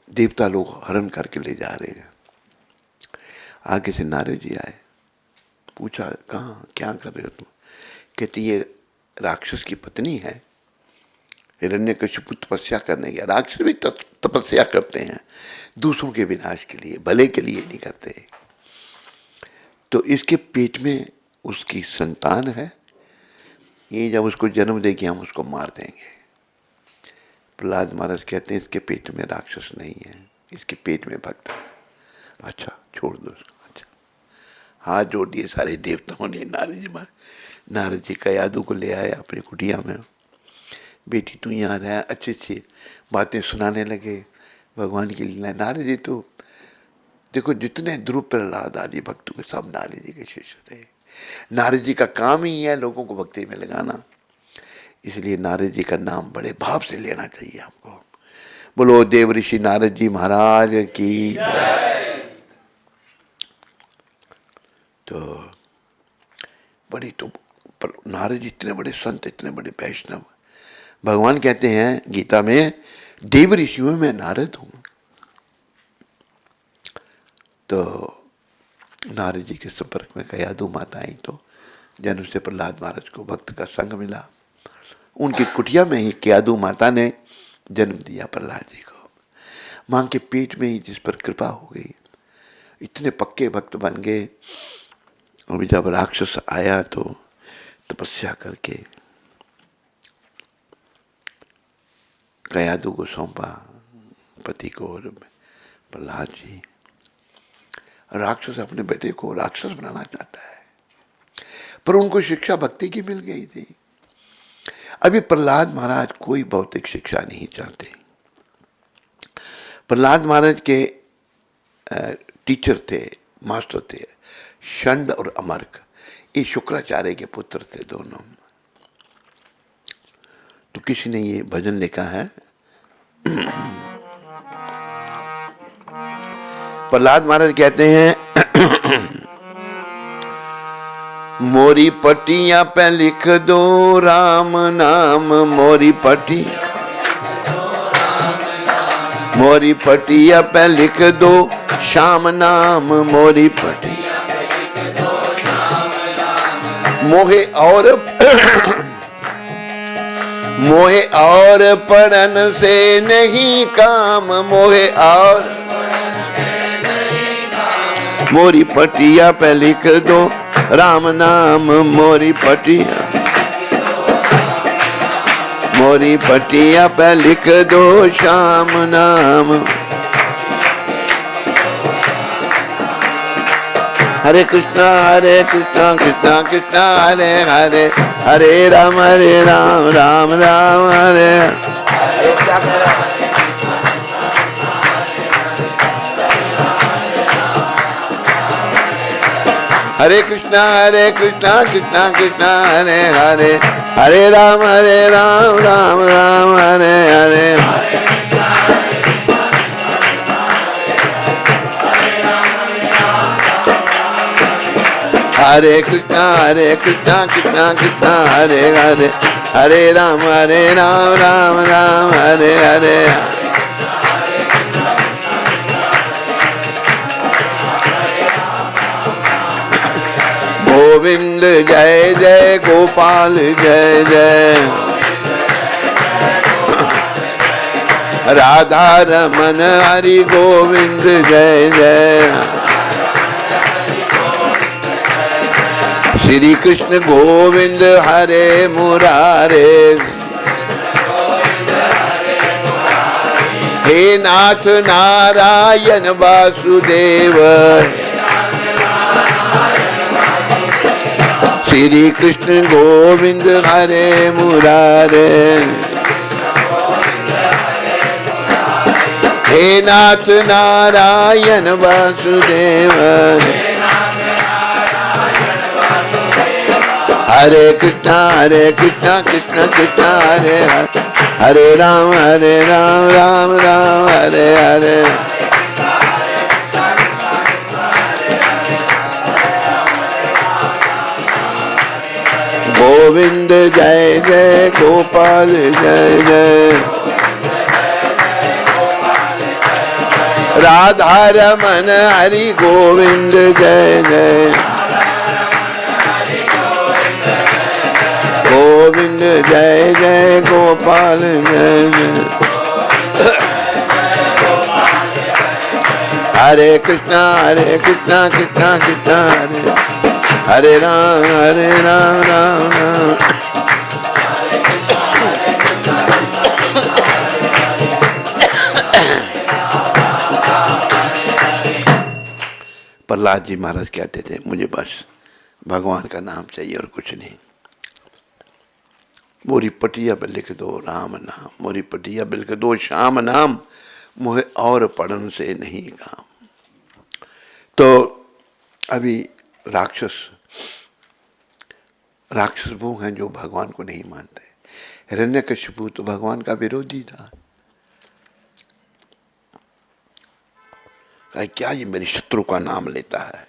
देवता लोग हरण करके ले जा रहे हैं। आगे से नारद जी आए, पूछा कहाँ क्या कर रहे हो तुम। कहती ये राक्षस की पत्नी है। हिरण्यकशिपु तपस्या करने गया। राक्षस भी तपस्या करते हैं दूसरों के विनाश के लिए, भले के लिए नहीं करते। तो इसके पेट में उसकी संतान है, ये जब उसको जन्म देगी हम उसको मार देंगे। प्रहलाद महाराज कहते हैं इसके पेट में राक्षस नहीं है, इसके पेट में भक्त है। अच्छा छोड़ दो उसको। अच्छा, हाथ जोड़ दिए सारे देवताओं ने। नारद जी का यादू को ले आए अपनी कुटिया में। बेटी तू यहाँ रहा, अच्छी अच्छी बातें सुनाने लगे भगवान की लीला। नारद जी तो देखो जितने ध्रुव प्रहलाद आदि भक्तों के सब नारद जी के शिष्य थे। नारद जी का काम ही है लोगों को भक्ति में लगाना, इसलिए नारद जी का नाम बड़े भाव से लेना चाहिए हमको। बोलो देव ऋषि नारद जी महाराज की। तो बड़ी तो नारद जी इतने बड़े संत, इतने बड़े वैष्णव। भगवान कहते हैं गीता में, देव ऋषियों में नारद हूं। तो नारद जी के संपर्क में कयादू माता आई, तो जन्म से प्रहलाद महाराज को भक्त का संग मिला। उनकी कुटिया में ही कयादू माता ने जन्म दिया प्रहलाद जी को। मां के पेट में ही जिस पर कृपा हो गई, इतने पक्के भक्त बन गए। और जब राक्षस आया तो तपस्या करके कयादू को सौंपा पति को। और प्रहलाद जी, राक्षस अपने बेटे को राक्षस बनाना चाहता है, पर उनको शिक्षा भक्ति की मिल गई थी। अभी प्रहलाद महाराज कोई भौतिक शिक्षा नहीं चाहते। प्रहलाद महाराज के टीचर थे, मास्टर थे षंड और अमर्क। ये शुक्राचार्य के पुत्र थे दोनों। तो किसी ने ये भजन लिखा है, प्रहलाद महाराज कहते हैं, मोरी पटिया पे लिख दो राम नाम, मोरी पटिया पे लिख दो श्याम नाम, मोरी पटिया मोहे और पढ़न से नहीं काम, मोरी पटिया पे लिख दो राम नाम, मोरी पटिया पे लिख दो श्याम नाम। हरे कृष्णा कृष्णा कृष्णा हरे हरे, हरे राम राम राम हरे हरे कृष्णा कृष्णा कृष्णा हरे हरे, हरे राम राम राम हरे हरे। हरे कृष्णा कृष्णा कृष्णा हरे हरे, हरे राम राम राम हरे हरे। गोविंद जय जय गोपाल जय जय, राधा रमन हरि गोविंद जय जय, श्री कृष्ण गोविंद हरे मुरारे, हे नाथ नारायण वासुदेव, श्री कृष्ण गोविंद हरे मुरारे, हे नाथ नारायण वासुदेव, हरे कृष्णा कृष्ण कृष्ण हरे हरे, हरे राम राम राम हरे हरे। गोविंद जय जय गोपाल जय जय, राधा रमन हरि गोविंद जय जय, गोविंद जय जय गोपाल जय जय, हरे कृष्णा कृष्णा कृष्णा हरे, हरे राम राम राम। प्रहलाद जी महाराज कहते थे मुझे बस भगवान का नाम चाहिए और कुछ नहीं। मोरी पटिया पे लिख दो राम नाम, मोरी पटिया पे लिख दो श्याम नाम, मुझे और पढ़न से नहीं काम। तो अभी राक्षस वो हैं जो भगवान को नहीं मानते। हिरण्यकशिपु तो भगवान का विरोधी था। क्या ये मेरे शत्रु का नाम लेता है?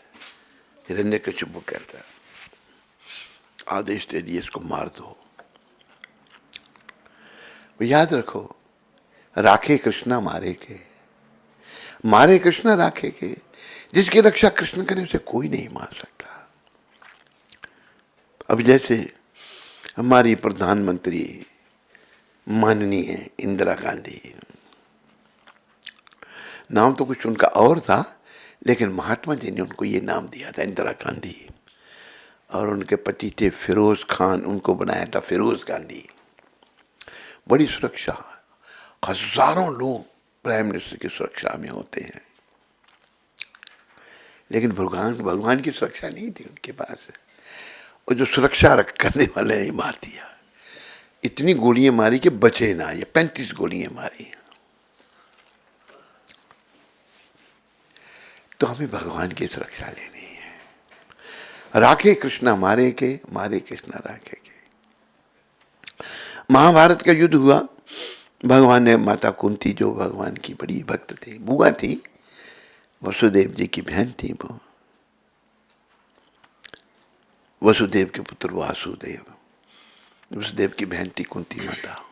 हिरण्यकशिपु कहता है आदेश दे दिए इसको मार दो। याद रखो, राखे कृष्णा मारे के, मारे कृष्णा राखे के। जिसकी रक्षा कृष्ण करे उसे कोई नहीं मार सकता। अब जैसे हमारी प्रधानमंत्री माननीय इंदिरा गांधी, नाम तो कुछ उनका और था, लेकिन महात्मा जी ने उनको ये नाम दिया था इंदिरा गांधी। और उनके पति थे फिरोज खान, उनको बनाया था फिरोज गांधी। बड़ी सुरक्षा, हजारों लोग प्राइम मिनिस्टर की सुरक्षा में होते हैं, लेकिन भगवान की सुरक्षा नहीं थी उनके पास। और जो सुरक्षा करने वाले ने मार दिया। इतनी गोलियां मारी कि बचे ना, ये 35 गोलियां मारी। तो हमें भगवान की सुरक्षा लेनी है। राखे कृष्णा मारे के, मारे कृष्णा राखे के। महाभारत का युद्ध हुआ, भगवान ने माता कुंती जो भगवान की बड़ी भक्त थी, बुआ थी, वसुदेव जी की बहन थी, वो वसुदेव के पुत्र वासुदेव, वसुदेव की बहन थी कुंती माता।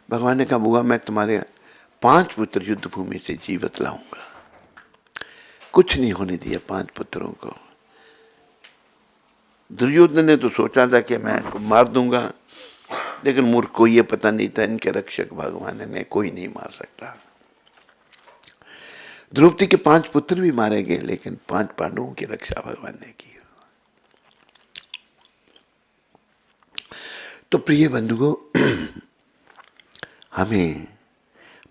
भगवान ने कहा बुआ मैं तुम्हारे 5 पुत्र युद्ध भूमि से जीवित लाऊंगा। कुछ नहीं होने दिया 5 पुत्रों को। दुर्योधन ने तो सोचा था कि मैं इसको मार दूंगा, लेकिन मूर्ख को ये पता नहीं था इनके रक्षक भगवान ने कोई नहीं मार सकता। द्रौपदी के 5 पुत्र भी मारे गए, लेकिन 5 पांडवों की रक्षा भगवान ने की। तो प्रिय बंधुओं, हमें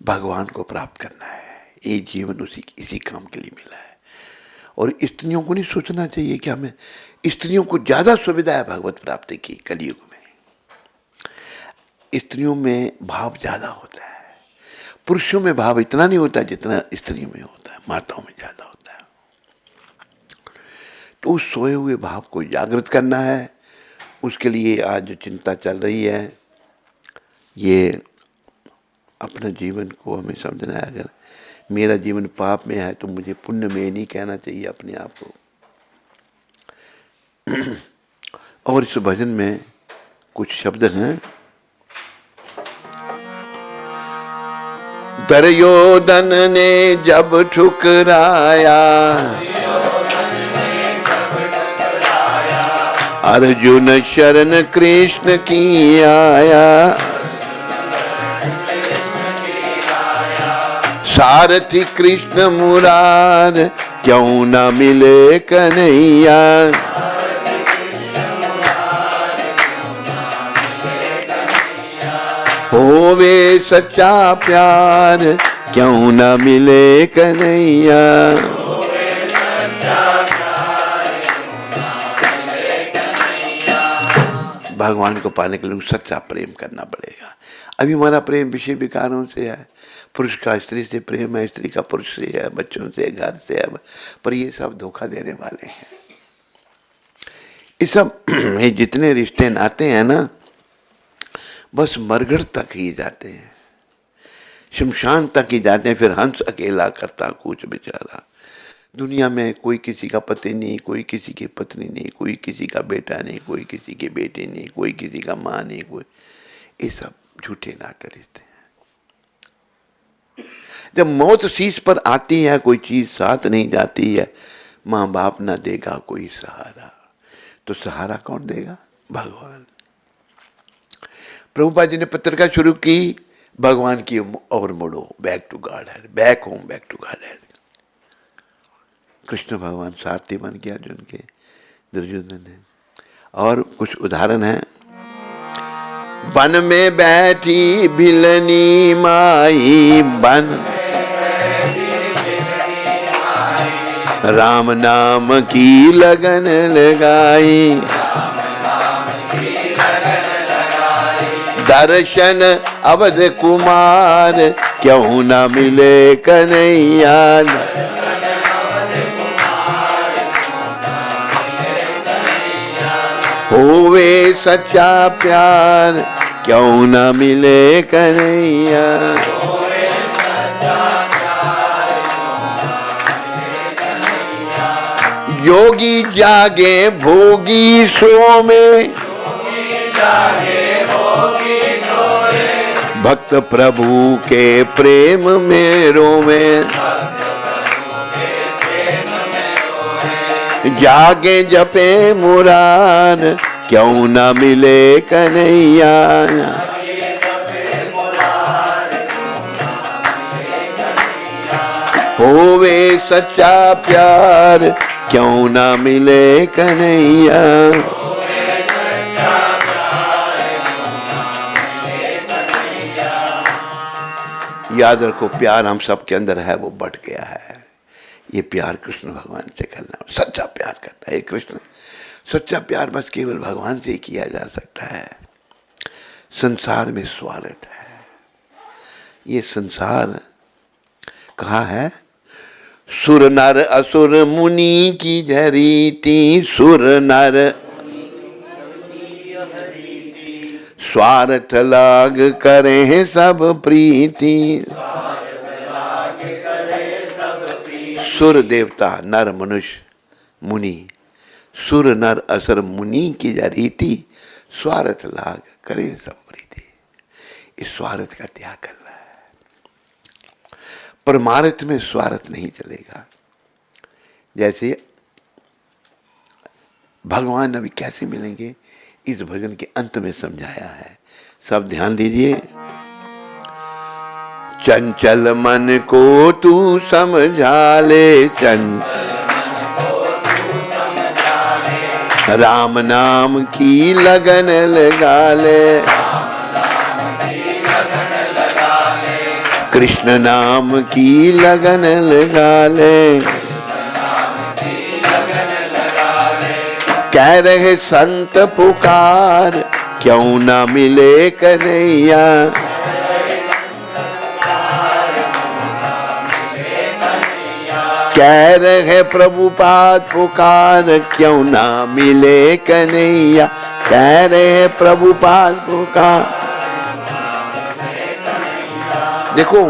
भगवान को प्राप्त करना है। ये जीवन इसी काम के लिए मिला है। और स्त्रियों को नहीं सोचना चाहिए कि हमें, स्त्रियों को ज़्यादा सुविधा है भगवत प्राप्ति की कलयुग में। स्त्रियों में भाव ज़्यादा होता है, पुरुषों में भाव इतना नहीं होता जितना स्त्रियों में होता है, माताओं में ज़्यादा होता है। तो उस सोए हुए भाव को जागृत करना है। उसके लिए आज जो चिंता चल रही है, ये अपने जीवन को हमें समझना है। अगर मेरा जीवन पाप में है तो मुझे पुण्य में नहीं कहना चाहिए अपने आप को। और इस भजन में कुछ शब्द हैं। दुर्योधन ने जब ठुकराया, अर्जुन शरण कृष्ण की आया, सारथी कृष्ण मुरार क्यों न मिले कन्हैया, होवे सच्चा प्यार क्यों न मिले कन्हैया। भगवान को पाने के लिए सच्चा प्रेम करना पड़ेगा। अभी हमारा प्रेम विषय विकारों से है, पुरुष का स्त्री से प्रेम है, स्त्री का पुरुष से है, बच्चों से, घर से है, पर ये सब धोखा देने वाले हैं। ये सब ये जितने रिश्ते नाते हैं ना, बस मरघट तक ही जाते हैं, शमशान तक ही जाते हैं। फिर हंस अकेला करता कुछ बेचारा। दुनिया में कोई किसी का पति नहीं, कोई किसी की पत्नी नहीं, कोई किसी का बेटा नहीं, कोई किसी के बेटे नहीं, कोई किसी का माँ नहीं, कोई, ये सब झूठे नाते रिश्ते हैं। जब मौत शीश पर आती है, कोई चीज साथ नहीं जाती है, माँ बाप ना देगा कोई सहारा, तो सहारा कौन देगा? भगवान। प्रभुपाद जी ने पत्रिका शुरू की, भगवान की ओर मुड़ो, back to godhead, back home, back to godhead. Krishna भगवान सारथी बन गया अर्जुन के, दुर्योधन है। और कुछ उदाहरण है। वन में बैठी भिलनी माई, बन राम नाम की लगन लगाई, दर्शन अवध कुमार क्यों न मिले कन्हैया, होवे सच्चा प्यार क्यों न मिले कन्हैया। योगी जागे भोगी सो में, भक्त प्रभु के प्रेम में रोवे, जागे जपे मुरार क्यों न मिले कन्हैया, होवे सच्चा प्यार क्यों न मिले कन्हैया। याद रखो, प्यार हम सब के अंदर है, वो बढ़ गया है। ये प्यार कृष्ण भगवान से करना, सच्चा प्यार करना है। कृष्ण सच्चा प्यार बस केवल भगवान से ही किया जा सकता है। संसार में स्वार्थ है। ये संसार कहा है, सुर नर असुर मुनि की झरीती, सुर नर स्वार्थ लाग करें सब प्रीति, सुर देवता, नर मनुष्य, मुनि, सुर नर असुर मुनि की रीति, स्वार्थ लाग करें सब प्रीति। इस स्वार्थ का त्याग करना है। परमार्थ में स्वार्थ नहीं चलेगा। जैसे भगवान अभी कैसे मिलेंगे, इस भजन के अंत में समझाया है। सब ध्यान दीजिए। चंचल मन को तू समझा ले, राम नाम की लगन लगा ले, कृष्ण नाम की लगन लगा ले, कह रहे संत पुकार, क्यों ना मिले कन्हैया। कह रहे प्रभुपाद पुकार, क्यों ना मिले कन्हैया। कह रहे प्रभुपाद पुकार। देखो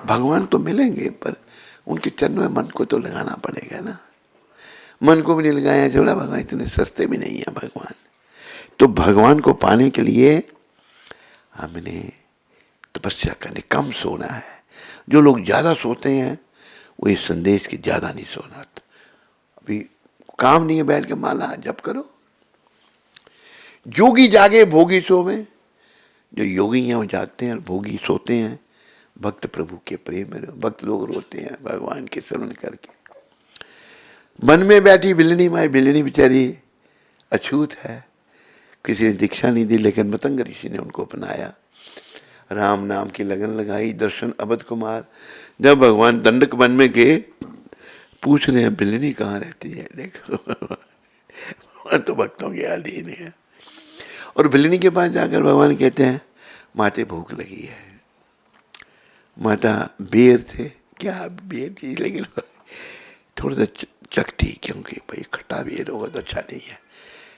भगवान तो मिलेंगे, पर उनके चरणों में मन को तो लगाना पड़ेगा ना। मन को भी नहीं लगाया जोड़ा, भगवान इतने सस्ते भी नहीं है भगवान। तो भगवान को पाने के लिए हमने तपस्या करनी, कम सोना है। जो लोग ज्यादा सोते हैं वो इस संदेश की ज्यादा नहीं सोना। अभी काम नहीं है, बैठ के माला जप करो। जोगी जागे भोगी सोवे। जो योगी हैं वो जागते हैं और भोगी सोते हैं। भक्त प्रभु के प्रेम में, भक्त लोग रोते हैं भगवान के स्मरण करके। मन में बैठी बिलनी माई, बिलनी बेचारी अछूत है, किसी ने दीक्षा नहीं दी, लेकिन मतंग ऋषि ने उनको अपनाया। राम नाम की लगन लगाई। दर्शन अवध कुमार। जब भगवान दंडक वन में गए, पूछ रहे हैं बिलनी कहाँ रहती है। देखो तो भक्तों के अधीन है। और बिलनी के पास जाकर भगवान कहते हैं माते भूख लगी है। माता बेर थे, क्या बेर चीज, लेकिन थोड़ा सा चखती, क्योंकि भाई खट्टा बेर होगा तो अच्छा नहीं है।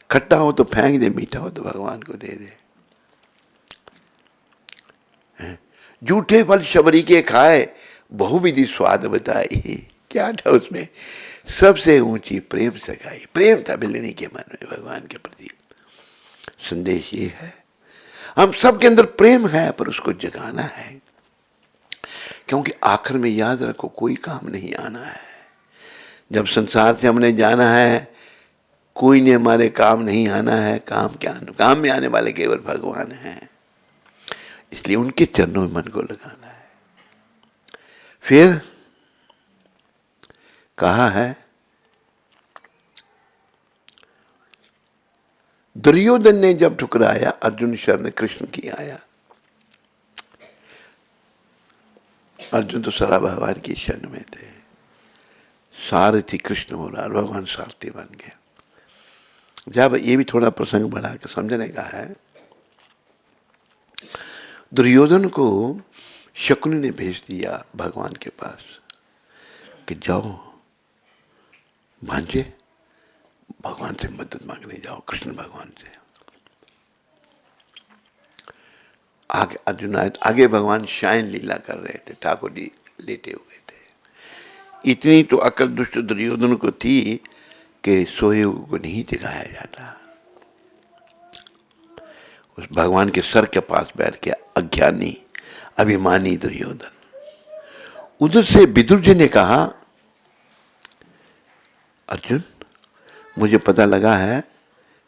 खट्टा हो तो फेंक दे, मीठा हो तो भगवान को दे दे। जूठे फल शबरी के खाए, बहुविधि स्वाद बताई। क्या था उसमें? सबसे ऊंची प्रेम सगाई। प्रेम था बिलनी के मन में भगवान के प्रति। संदेश ये है, हम सबके अंदर प्रेम है, पर उसको जगाना है। क्योंकि आखिर में याद रखो, कोई काम नहीं आना है। जब संसार से हमने जाना है, कोई ने हमारे काम नहीं आना है। काम क्या, काम में आने वाले केवल भगवान हैं। इसलिए उनके चरणों में मन को लगाना है। फिर कहा है, दुर्योधन ने जब ठुकराया, अर्जुन शरण कृष्ण की आया। अर्जुन तो सदा भगवान की शरण में थे। सारथी कृष्ण हो रहा, भगवान सारथी बन गया। जब ये भी थोड़ा प्रसंग बढ़ा के समझने का है, दुर्योधन को शकुनि ने भेज दिया भगवान के पास कि जाओ भांजे, भगवान से मदद मांगने जाओ, कृष्ण भगवान से। आगे अर्जुन आए, आगे भगवान शायन लीला कर रहे थे, ठाकुर जी लेटे हुए थे। इतनी तो अकल दुष्ट दुर्योधन को थी कि सोए को नहीं दिखाया जाता। उस भगवान के सर के पास बैठ के अज्ञानी अभिमानी दुर्योधन। उधर से विदुर जी ने कहा, अर्जुन मुझे पता लगा है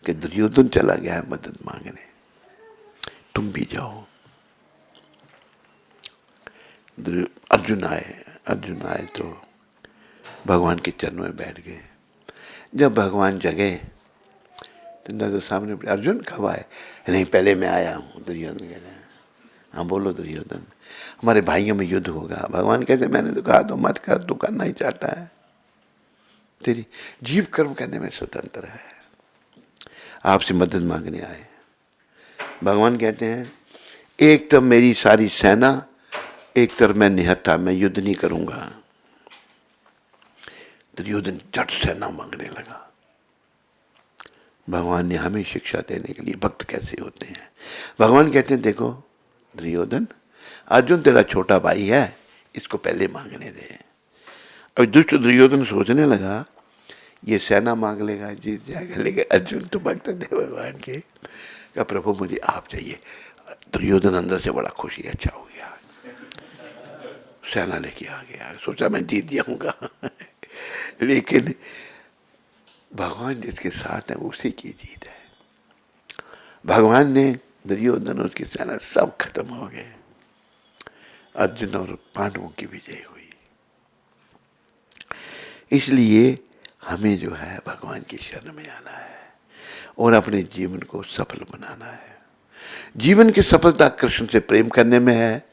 कि दुर्योधन चला गया है मदद मांगने, तुम भी जाओ। अर्जुन आए तो भगवान के चरणों में बैठ गए। जब भगवान जगे तो सामने, अर्जुन कब आए? नहीं, पहले मैं आया हूँ। दुर्योधन कह रहे हैं, हाँ बोलो दुर्योधन, हमारे भाइयों में युद्ध होगा। भगवान कहते मैंने तो कहा तो मत कर, तू करना ही चाहता है, तेरी जीव कर्म करने में स्वतंत्र है। आपसे मदद मांगने आए। भगवान कहते हैं एक तो मेरी सारी सेना, एक तरफ मैं निहत्था, मैं युद्ध नहीं करूंगा। दुर्योधन झट सेना मांगने लगा। भगवान ने हमें शिक्षा देने के लिए भक्त कैसे होते हैं। भगवान कहते हैं देखो दुर्योधन, अर्जुन तेरा छोटा भाई है, इसको पहले मांगने दे। और दुष्ट दुर्योधन सोचने लगा ये सेना मांग लेगा, जीत जाएगा, लेकिन अर्जुन तो भक्त थे भगवान के। कहा प्रभु मुझे आप चाहिए। दुर्योधन अंदर से बड़ा खुशी, अच्छा हो गया, सेना लेके आ गया, सोचा मैं जीत जाऊंगा। लेकिन भगवान जिसके साथ है उसी की जीत है। भगवान ने दुर्योधन और उसकी सेना सब खत्म हो गए। अर्जुन और पांडवों की विजय हुई। इसलिए हमें जो है भगवान की शरण में आना है और अपने जीवन को सफल बनाना है। जीवन की सफलता कृष्ण से प्रेम करने में है,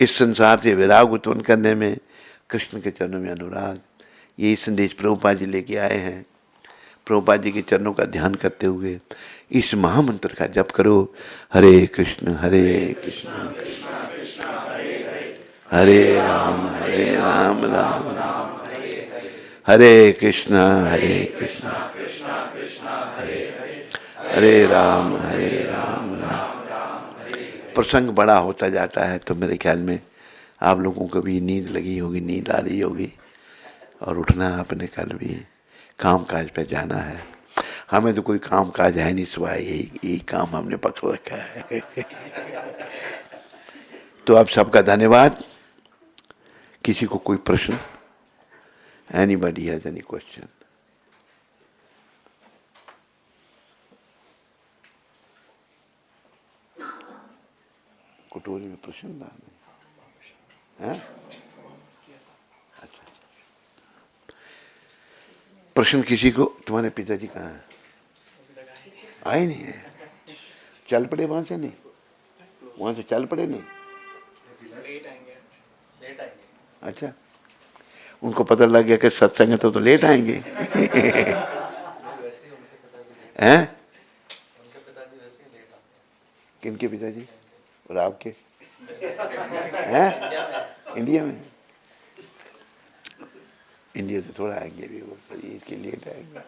इस संसार से विराग उत्पन्न करने में, कृष्ण के चरणों में अनुराग। यही संदेश प्रभुपाद जी लेके आए हैं। प्रभुपाद जी के चरणों का ध्यान करते हुए इस महामंत्र का जप करो, हरे कृष्ण कृष्ण हरे राम राम राम हरे कृष्ण हरे राम राम। प्रसंग बड़ा होता जाता है तो मेरे ख्याल में आप लोगों को भी नींद लगी होगी, नींद आ रही होगी, और उठना आपने कल भी काम काज पे जाना है। हमें तो कोई काम काज है नहीं, सिवाय यही काम हमने पकड़ रखा है। तो आप सबका धन्यवाद। किसी को कोई प्रश्न? Anybody has any question? कटोरी में प्रश्न डालने हैं? अच्छा, प्रश्न किसी को? तुम्हारे पिताजी कहाँ हैं? आए नहीं है? चल पड़े वहां से? नहीं, वहां से चल पड़े? नहीं, अच्छा, उनको पता लग गया कि सत्संग है तो लेट आएंगे। हैं? किनके पिताजी? और आपके? हैं? इंडिया में? इंडिया से थोड़ा आएंगे भी वो, इसके लेट आएंगे।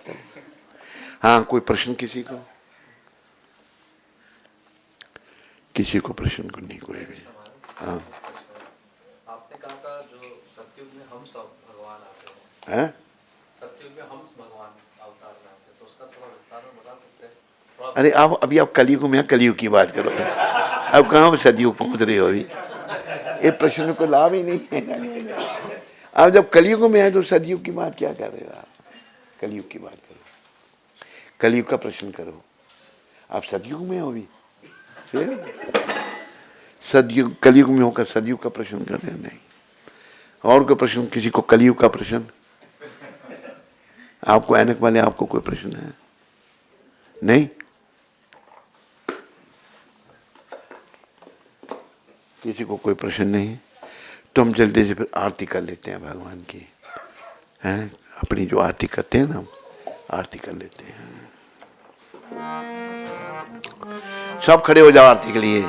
हाँ, कोई प्रश्न किसी को? किसी को प्रश्न को नहीं, कोई भी? हाँ, आपने कहा था जो सतयुग में हम सब भगवान आते हैं, सतयुग में हम भगवान अवतार में आते हैं, तो उसका थोड़ा विस्तार में बता सकते हैं? अरे आप अभी आप कलयुग में, कलयुग की बात करो, अब कहाँ सतयुग पहुंच रहे हो? अभी ये प्रश्न को लाभ ही नहीं है। आप जब कलयुग में है तो सतयुग की बात क्या कर रहे हो? आप कलयुग की बात करो, कलयुग का प्रश्न करो। आप सतयुग में हो अभी, फिर सतयुग कलयुग में होकर सतयुग का प्रश्न कर रहे हैं? नहीं। और कोई प्रश्न किसी को? कलयुग का प्रश्न? आपको ऐनक वाले, आपको कोई प्रश्न है? नहीं, किसी को कोई प्रश्न नहीं? तो हम जल्दी से फिर आरती कर लेते हैं भगवान की, हैं? अपनी जो आरती करते हैं ना, हम आरती कर लेते हैं। सब खड़े हो जाओ आरती के लिए।